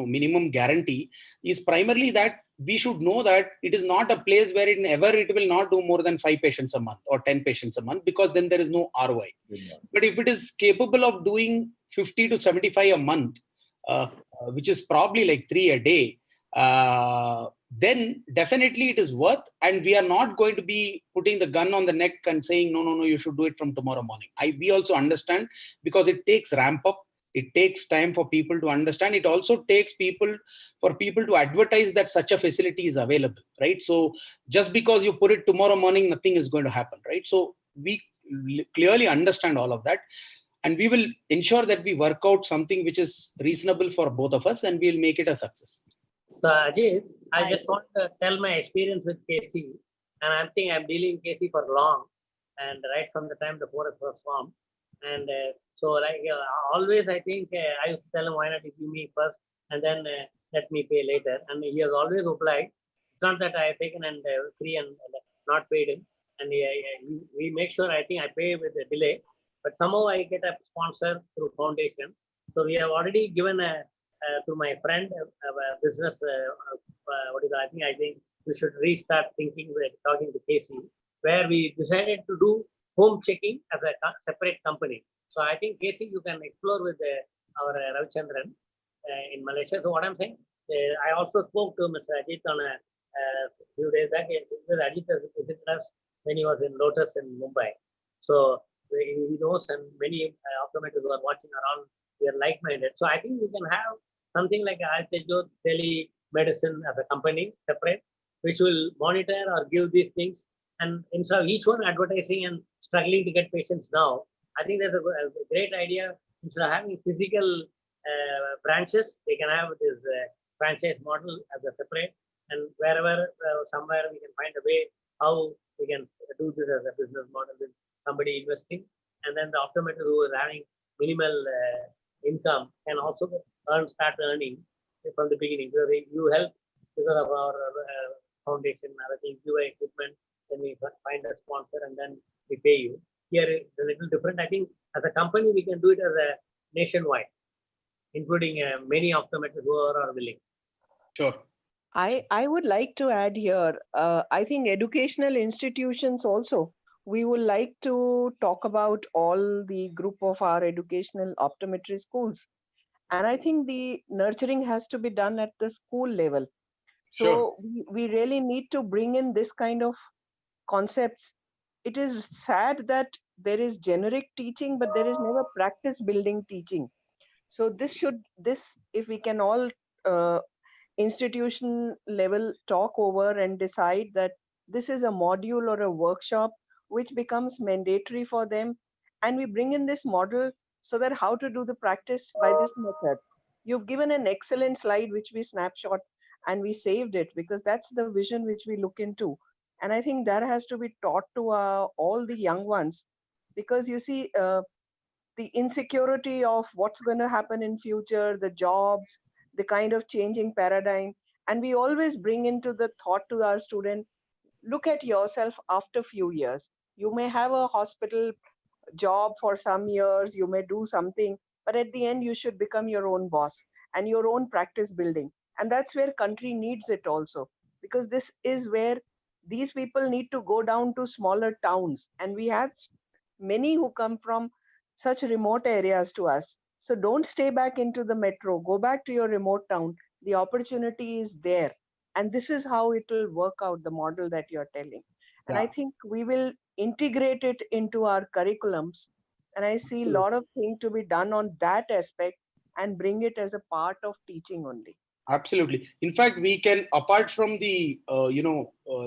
S4: minimum guarantee is primarily that we should know that it is not a place where it will not do more than 5 patients a month or 10 patients a month, because then there is no ROI. But if it is capable of doing 50 to 75 a month, which is probably like 3 a day, then definitely it is worth, and we are not going to be putting the gun on the neck and saying, no, you should do it from tomorrow morning. We also understand, because it takes ramp up. It takes time for people to understand. It also takes for people to advertise that such a facility is available, right? So just because you put it tomorrow morning, nothing is going to happen, right? So we clearly understand all of that. And we will ensure that we work out something which is reasonable for both of us, and we'll make it a success.
S1: So Ajit, I just want to tell my experience with KC, and I'm saying I'm dealing KC for long, and right from the time the forest was formed. And so like always, I think I used to tell him, why not you give me first and then let me pay later. And he has always replied. It's not that I have taken and free and not paid him. And we make sure, I think I pay with a delay, but somehow I get a sponsor through foundation. So we have already given to my friend a business. I think we should restart thinking with talking to KC, where we decided to do home checking as a separate company. So I think KC, you can explore with our Ravichandran in Malaysia. So what I'm saying, I also spoke to Mr. Ajit on a few days back. Ajit has visited us when he was in Lotus in Mumbai. So he knows, and many optometrists who are watching around, we are like-minded. So I think we can have something like Altejo Telemedicine as a company separate, which will monitor or give these things. And instead of each one advertising and struggling to get patients now, I think there's a great idea. Instead of having physical branches, they can have this franchise model as a separate, and wherever somewhere we can find a way how we can do this as a business model with somebody investing, and then the optometrist who is having minimal income can also start earning from the beginning. So you help because of our foundation, I think give equipment, then we find a sponsor and then we pay you. Here it's a little different. I think as a company, we can do it as a nationwide, including many optometrists who are willing.
S4: Sure.
S3: I would like to add here, I think educational institutions also, we would like to talk about all the group of our educational optometry schools. And I think the nurturing has to be done at the school level. So
S4: Sure.
S3: we really need to bring in this kind of concepts. It is sad that there is generic teaching, but there is never practice building teaching. So if we can all institution level talk over and decide that this is a module or a workshop which becomes mandatory for them, and we bring in this model so that how to do the practice by this method. You've given an excellent slide which we snapshot and we saved it, because that's the vision which we look into. And I think that has to be taught to all the young ones, because you see the insecurity of what's going to happen in future, the jobs, the kind of changing paradigm, And we always bring into the thought to our student, look at yourself after few years. You may have a hospital job for some years, you may do something, but at the end you should become your own boss and your own practice building. And that's where country needs it also, because this is where these people need to go down to smaller towns, and we have many who come from such remote areas to us. So don't stay back into the metro, go back to your remote town. The opportunity is there, and this is how it will work out, the model that you're telling. And I
S4: Yeah.
S3: think we will integrate it into our curriculums, and I see a
S4: Absolutely.
S3: lot of things to be done on that aspect and bring it as a part of teaching only.
S4: Absolutely. In fact, we can, apart from the,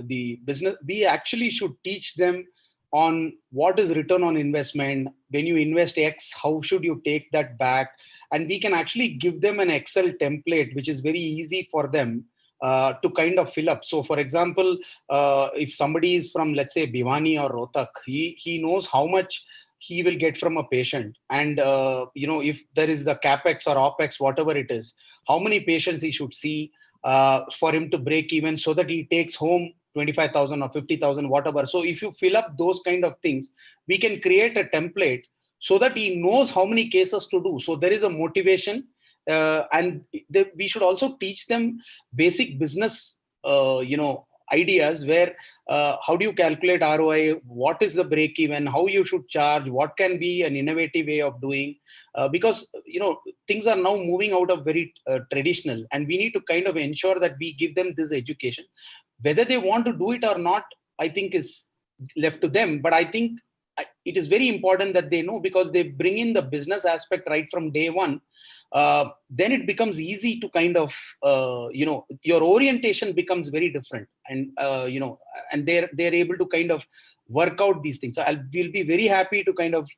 S4: the business, we actually should teach them on what is return on investment. When you invest X, how should you take that back? And we can actually give them an Excel template, which is very easy for them to kind of fill up. So for example, if somebody is from, let's say, Bhiwani or Rohtak, he knows how much he will get from a patient. And, if there is the CapEx or OpEx, whatever it is, how many patients he should see for him to break even, so that he takes home 25,000 or 50,000, whatever. So if you fill up those kind of things, we can create a template so that he knows how many cases to do. So there is a motivation, and we should also teach them basic business, ideas, where how do you calculate ROI, what is the break even, how you should charge, what can be an innovative way of doing, because things are now moving out of very traditional, and we need to kind of ensure that we give them this education. Whether they want to do it or not, I think is left to them. But I think it is very important that they know, because they bring in the business aspect right from day one. Then it becomes easy to kind of, your orientation becomes very different, and and they're able to kind of work out these things. So we'll be very happy to kind of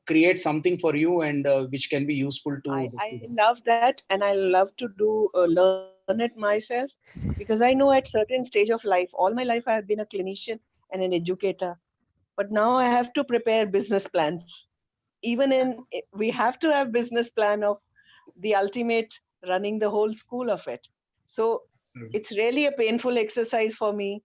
S4: create something for you, and which can be useful to the
S3: I
S4: students.
S3: love that, and I love to do learn it myself, because I know at certain stage of life, all my life I have been a clinician and an educator, but now I have to prepare business plans. Even we have to have business plan of the ultimate running the whole school of it. So it's really a painful exercise for me,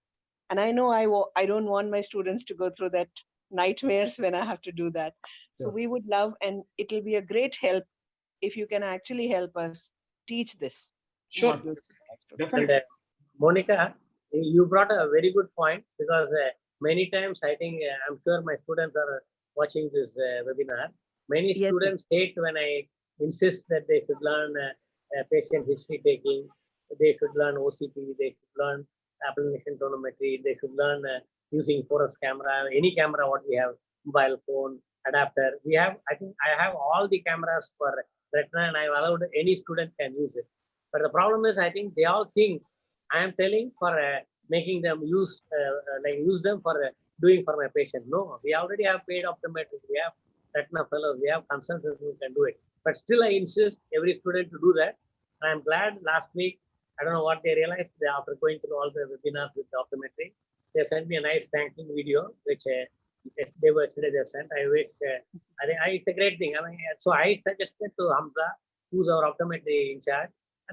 S3: and I know I don't want my students to go through that nightmares when I have to do that. So
S4: Sure.
S3: we would love, and it will be a great help if you can actually help us teach this
S4: Sure,
S3: model.
S1: And
S4: definitely.
S1: Monica, you brought a very good point, because many times I think I'm sure my students are watching this webinar. Many
S3: Yes, sir.
S1: students hate when I insist that they should learn patient history taking, they should learn OCT, they should learn application tonometry, they should learn using Forest camera, any camera what we have, mobile phone, adapter. We have, I think I have all the cameras for retina, and I've allowed any student can use it. But the problem is, I think they all think I am telling for making them use them for doing for my patient. No, we already have paid optometrists, we have retina fellows, we have consultants who can do it. But still, I insist every student to do that. And I'm glad last week, I don't know what they realized, after going through all the webinars with the optometry, they sent me a nice thanking video, which they were yesterday they sent. I wish, it's a great thing. I mean, so I suggested to Hamza, who's our optometry in charge,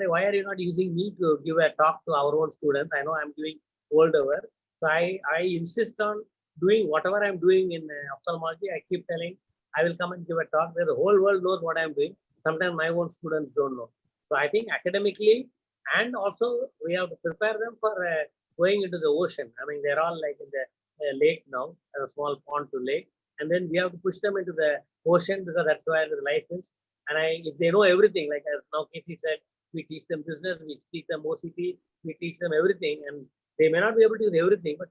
S1: why are you not using me to give a talk to our own students? I know I'm doing world over. So I insist on doing whatever I'm doing in ophthalmology. I keep telling, I will come and give a talk where the whole world knows what I'm doing. Sometimes my own students don't know. So I think academically, and also we have to prepare them for going into the ocean. I mean, they're all like in the lake now, a small pond to lake. And then we have to push them into the ocean, because that's where the life is. And if they know everything, like as now Casey said, we teach them business, we teach them OCT, we teach them everything, and they may not be able to use everything, but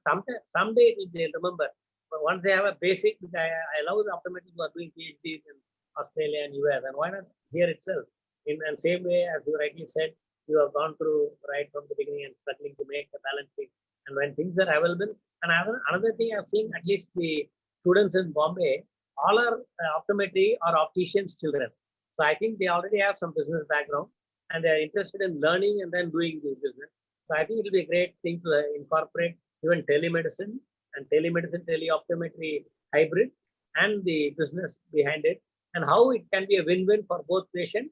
S1: someday they'll remember. But once they have a basic, I love the optometrists who are doing PhDs in Australia and US, and why not here itself? In the same way, as you rightly said, you have gone through right from the beginning and struggling to make a balance sheet. And when things are available, and another thing I've seen, at least the students in Bombay, all are optometry or opticians' children. So I think they already have some business background, and they're interested in learning and then doing the business. So I think it will be a great thing to incorporate even telemedicine and teleoptometry hybrid and the business behind it, and how it can be a win-win for both patient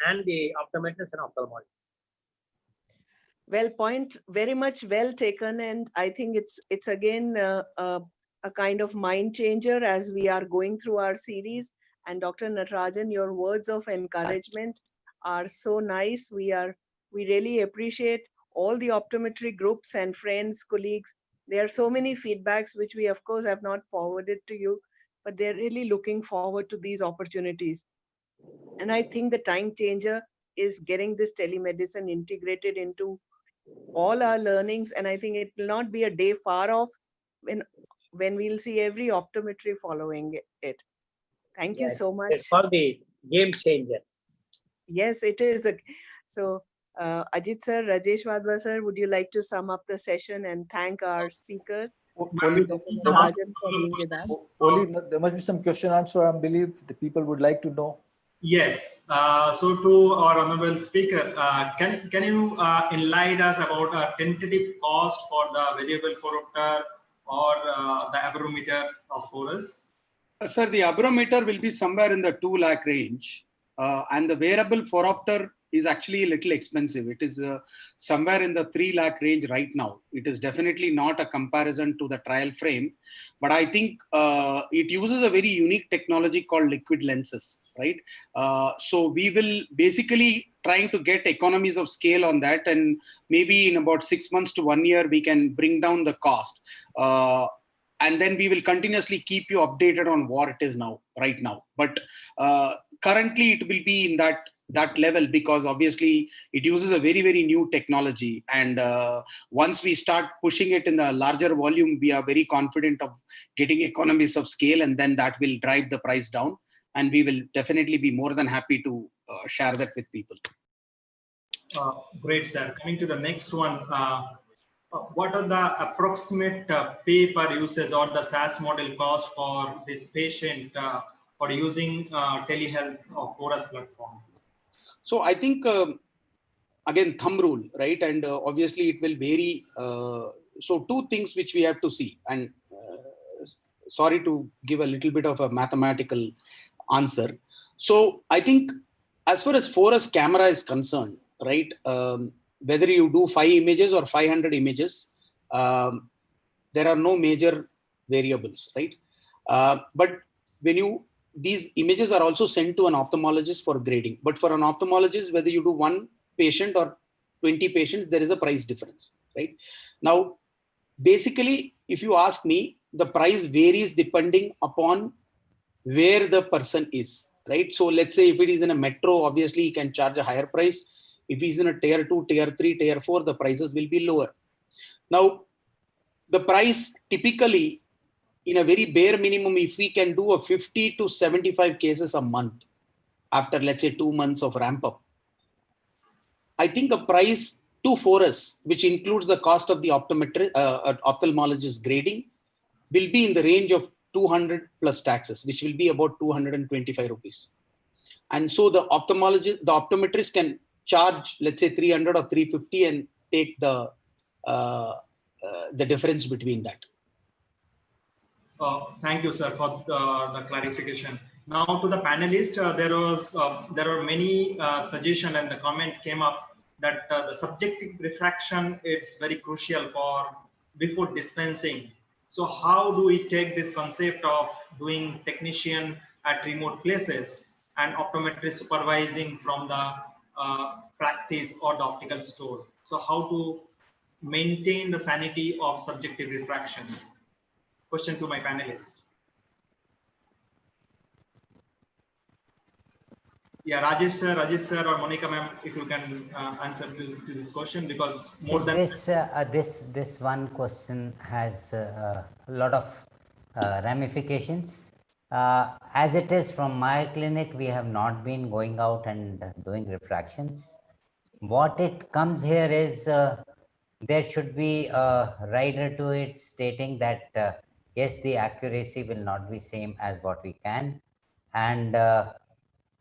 S1: and the optometrist and ophthalmologist.
S3: Well, point very much well taken, and I think it's again a kind of mind changer as we are going through our series. And Dr. Natarajan, your words of encouragement are so nice. We really appreciate all the optometry groups and friends, colleagues. There are so many feedbacks which we of course have not forwarded to you, but they're really looking forward to these opportunities. And I think the time changer is getting this telemedicine integrated into all our learnings, and I think it will not be a day far off when we'll see every optometry following it. Thank you
S1: Yeah,
S3: so much.
S1: it's called the game changer.
S3: Yes, it is. So, Ajit sir, Rajesh Wadhwa sir, would you like to sum up the session and thank our speakers?
S7: Only,
S3: Dr. Natarajan for being with us.
S7: only there must be some question answer. I believe the people would like to know.
S2: Yes. So to our honorable speaker, can you enlighten us about a tentative cost for the variable phoropter or the aberrometer for us?
S4: Sir, the aberrometer will be somewhere in the 2 lakh range, and the wearable phoropter is actually a little expensive. It is somewhere in the 3 lakh range right now. It is definitely not a comparison to the trial frame, but I think it uses a very unique technology called liquid lenses, right? So we will basically trying to get economies of scale on that, and maybe in about 6 months to 1 year, we can bring down the cost. And then we will continuously keep you updated on what it is now, right now. But currently it will be in that level, because obviously it uses a very, very new technology. And once we start pushing it in the larger volume, we are very confident of getting economies of scale, and then that will drive the price down. And we will definitely be more than happy to share that with people.
S2: Great, sir. Coming to the next one. What are the approximate pay per usage or the SaaS model cost for this patient for using telehealth or Forus platform?
S4: So I think, again, thumb rule, right? And obviously it will vary. So 2 things which we have to see, and sorry to give a little bit of a mathematical answer. So I think as far as Forus camera is concerned, right? Whether you do 5 images or 500 images, there are no major variables, right? But when these images are also sent to an ophthalmologist for grading. But for an ophthalmologist, whether you do 1 patient or 20 patients, there is a price difference, right? Now, basically, if you ask me, the price varies depending upon where the person is, right? So let's say if it is in a metro, obviously he can charge a higher price. If he's in a tier 2, tier 3, tier 4, the prices will be lower. Now, the price typically, in a very bare minimum, if we can do a 50 to 75 cases a month after, let's say, 2 months of ramp up, I think a price to Forus, which includes the cost of the ophthalmologist grading, will be in the range of 200 plus taxes, which will be about 225 rupees. And so the optometrist can charge, let's say, 300 or 350 and take the difference between that.
S2: Thank you, sir, for the clarification. Now to the panelists, there are many suggestions, and the comment came up that the subjective refraction is very crucial for before dispensing. So how do we take this concept of doing technician at remote places and optometry supervising from the practice or the optical store? So how to maintain the sanity of subjective refraction? Question to my panelists. Yeah, Rajesh sir or Monica ma'am, if you can answer to this question, because more than
S5: this one question has a lot of ramifications. As it is from my clinic, we have not been going out and doing refractions. What it comes here is there should be a rider to it stating that yes, the accuracy will not be same as what we can, and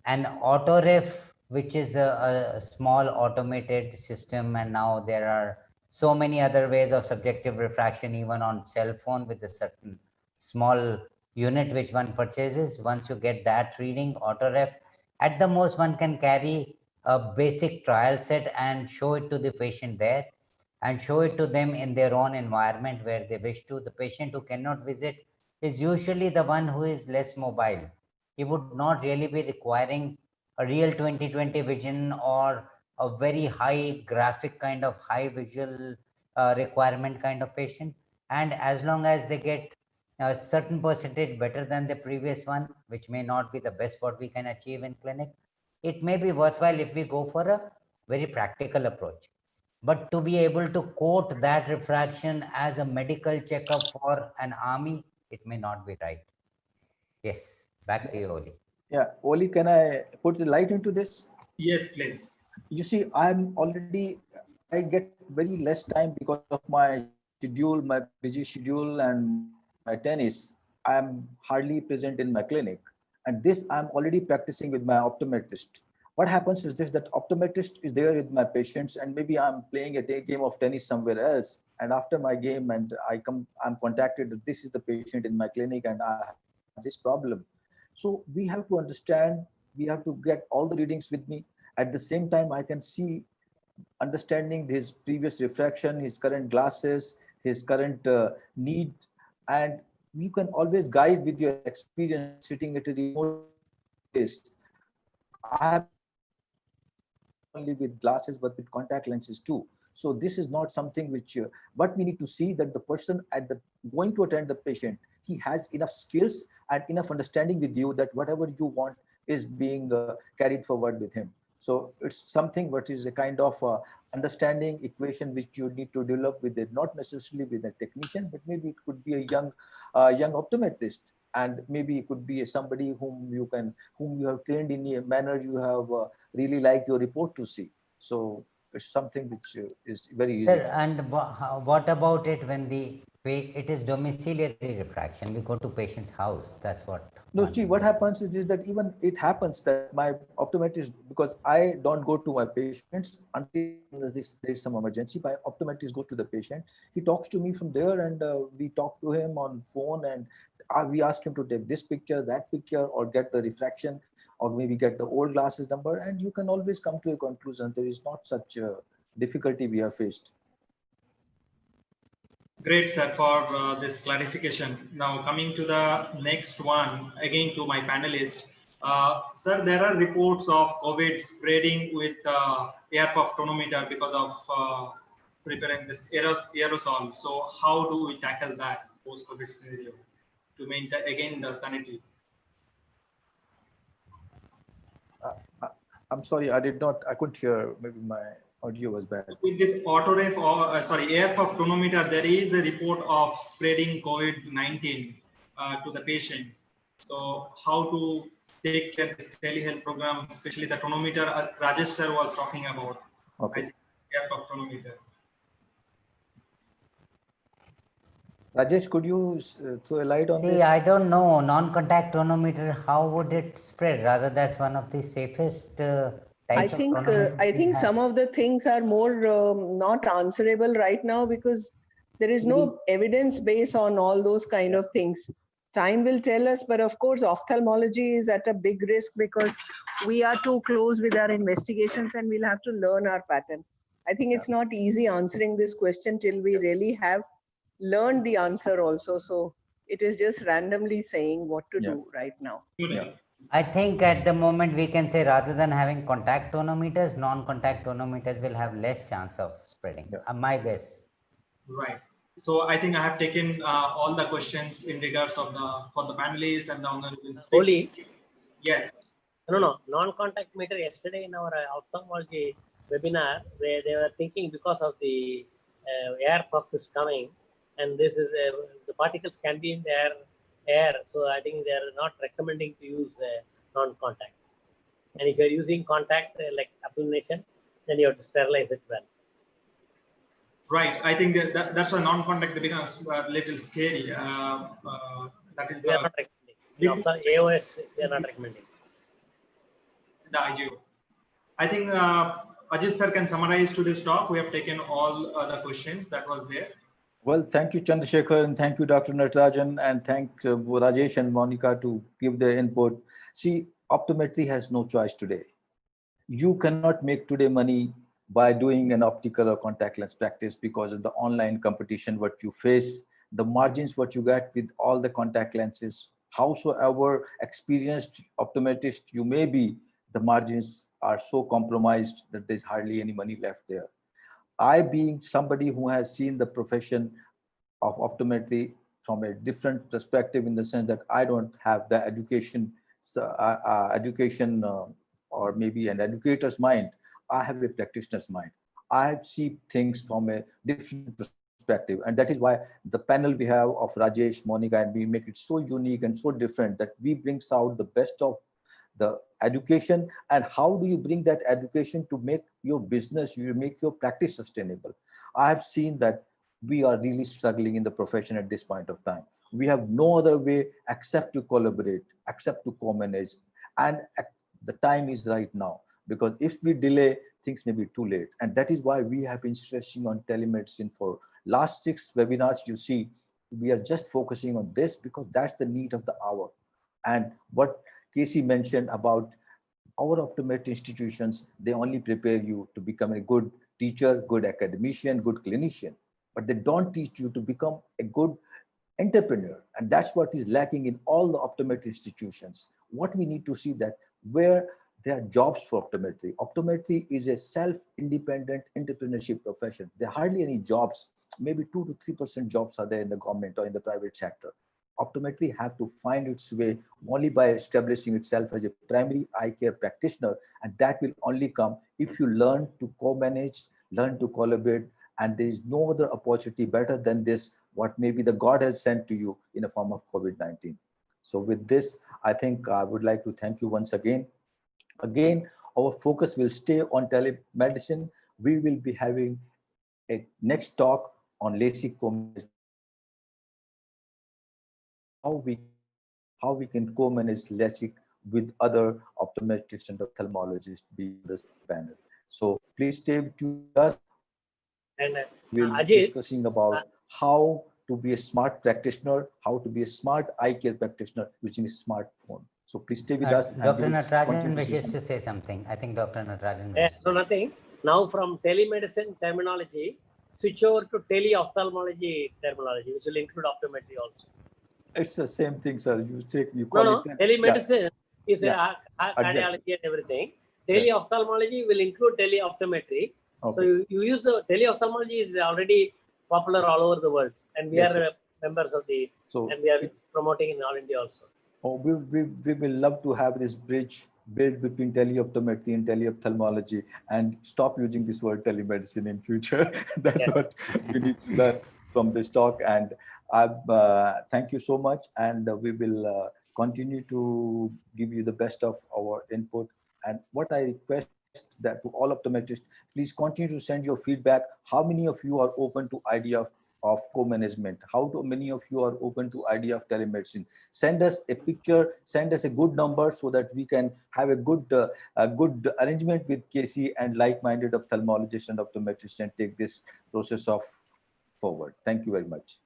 S5: an autoref, which is a small automated system, and now there are so many other ways of subjective refraction, even on cell phone with a certain small unit which one purchases. Once you get that reading, autoref, at the most one can carry a basic trial set and show it to the patient there. and show it to them in their own environment where they wish to. The patient who cannot visit is usually the one who is less mobile. He would not really be requiring a real 20/20 vision or a very high graphic kind of high visual requirement kind of patient. And as long as they get a certain percentage better than the previous one, which may not be the best what we can achieve in clinic, it may be worthwhile if we go for a very practical approach. But to be able to quote that refraction as a medical checkup for an army, it may not be right. Yes, back to you, Oli.
S7: Yeah, Oli, can I put the light into this?
S2: Yes, please.
S7: You see, I get very less time because of my schedule, my busy schedule and my tennis. I'm hardly present in my clinic. And this I'm already practicing with my optometrist. What happens is this, that optometrist is there with my patients and maybe I'm playing a game of tennis somewhere else. And after my game and I'm contacted that this is the patient in my clinic and I have this problem. So we have to understand, we have to get all the readings with me. At the same time, I can see, understanding his previous refraction, his current glasses, his current need, and you can always guide with your experience sitting at a remote place. I have only with glasses, but with contact lenses too. So this is not something which, but we need to see that the person at the going to attend the patient, he has enough skills and enough understanding with you that whatever you want is being carried forward with him. So it's something what is a kind of understanding equation which you need to develop with it, not necessarily with a technician, but maybe it could be a young optometrist, and maybe it could be somebody whom you have trained in a manner you have really liked your report to see. So it's something which is very easy.
S5: Sir, and what about it when it is domiciliary refraction? We go to patient's house. That's what.
S7: No, see, what happens is that even it happens that my optometrist, because I don't go to my patients until there's some emergency, my optometrist goes to the patient. He talks to me from there and we talk to him on phone and we ask him to take this picture, that picture, or get the refraction, or maybe get the old glasses number, and you can always come to a conclusion. There is not such a difficulty we have faced.
S2: Great, sir, for this clarification. Now, coming to the next one, again to my panelist. Sir, there are reports of COVID spreading with air puff tonometer because of preparing this aerosol. So how do we tackle that post-COVID scenario to maintain, again, the sanity?
S7: I'm sorry, I couldn't hear, maybe my audio was bad.
S2: With this autoref or air puff tonometer, there is a report of spreading COVID-19 to the patient. So how to take care of this telehealth program, especially the tonometer Rajesh sir was talking about.
S7: Okay.
S2: Air puff tonometer.
S7: Rajesh, could you throw a light on this?
S5: See, I don't know. Non-contact tonometer, how would it spread? Rather, that's one of the safest types of tonometer
S3: I
S5: we
S3: think
S5: have.
S3: some of the things are more not answerable right now because there is no evidence base on all those kind of things. Time will tell us, but of course, ophthalmology is at a big risk because we are too close with our investigations and we'll have to learn our pattern. I think it's not easy answering this question till we really have learned the answer also. So it is just randomly saying what to do right now.
S7: Yeah.
S5: I think at the moment we can say rather than having contact tonometers, non-contact tonometers will have less chance of spreading.
S7: Yeah.
S5: My guess.
S2: Right. So I think I have taken all the questions in regards of for the panelists and the honorable speakers.
S1: Oli?
S2: Yes.
S1: No. Non-contact meter yesterday in our ophthalmology webinar, where they were thinking because of the air puff is coming, and this is the particles can be in the air. So I think they are not recommending to use non-contact. And if you are using contact like application, then you have to sterilize it well.
S2: Right. I think that's a non-contact becomes a little scary. That is
S1: They are not recommending. In AOS, they are not recommending.
S2: The IGO. I think Ajit sir can summarize to this talk. We have taken all the questions that was there.
S7: Well, thank you, Chandrasekhar, and thank you, Dr. Natarajan, and thank Rajesh and Monica to give their input. See, optometry has no choice today. You cannot make today money by doing an optical or contact lens practice because of the online competition, what you face, the margins, what you get with all the contact lenses, howsoever experienced optometrist you may be, the margins are so compromised that there's hardly any money left there. I, being somebody who has seen the profession of optometry from a different perspective, in the sense that I don't have the education, or maybe an educator's mind. I have a practitioner's mind. I see things from a different perspective, and that is why the panel we have of Rajesh, Monica, and we make it so unique and so different that we brings out the best of the education. And how do you bring that education to make your business, you make your practice sustainable? I have seen that we are really struggling in the profession at this point of time. We have no other way except to collaborate, except to co-manage, and the time is right now, because if we delay, things may be too late. And that is why we have been stressing on telemedicine for last 6 webinars. You see, we are just focusing on this because that's the need of the hour. And what Casey mentioned about our optometry institutions, they only prepare you to become a good teacher, good academician, good clinician, but they don't teach you to become a good entrepreneur. And that's what is lacking in all the optometry institutions. What we need to see that where there are jobs for optometry. Optometry is a self-independent entrepreneurship profession. There are hardly any jobs, maybe 2 to 3% jobs are there in the government or in the private sector. Optometry have to find its way only by establishing itself as a primary eye care practitioner, and that will only come if you learn to co-manage, learn to collaborate, and there is no other opportunity better than this, what maybe the God has sent to you in a form of COVID-19. So with this, I think I would like to thank you once again. Again, our focus will stay on telemedicine. We will be having a next talk on LASIK co-management. How we can co-manage LASIK with other optometrists and ophthalmologists being this panel. So please stay with us.
S1: And
S7: We'll be
S1: Ajit,
S7: discussing about how to be a smart practitioner, how to be a smart eye care practitioner using a smartphone. So please stay with us.
S5: Dr.
S7: And
S5: Natarajan wishes to say something. I think Dr. Natarajan wishes.
S1: so nothing. Now from telemedicine terminology, switch over to tele-ophthalmology terminology, which will include optometry also.
S7: It's the same thing, sir. You call it.
S1: Telemedicine is
S7: Yeah.
S1: cardiology and everything. Tele-ophthalmology will include tele-optometry.
S7: Okay.
S1: So you use the tele-ophthalmology is already popular all over the world, and we
S7: Yes,
S1: are members of the,
S7: So
S1: and we are promoting in all India also.
S7: we will love to have this bridge built between teleoptometry and teleophthalmology, and stop using this word telemedicine in future. That's what we need to learn from this talk. And thank you so much. And we will continue to give you the best of our input. And what I request that to all optometrists, please continue to send your feedback. How many of you are open to idea of co-management? How many of you are open to idea of telemedicine? Send us a picture, send us a good number so that we can have a good arrangement with Casey and like-minded ophthalmologists and optometrists and take this process of forward. Thank you very much.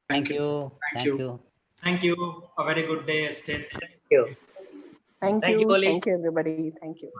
S5: Thank you. Thank you.
S2: Thank you. A very good day. Stay safe.
S1: Thank you.
S3: Thank
S1: Thank you,
S3: you.
S1: Ali.
S3: Thank you, everybody. Thank you.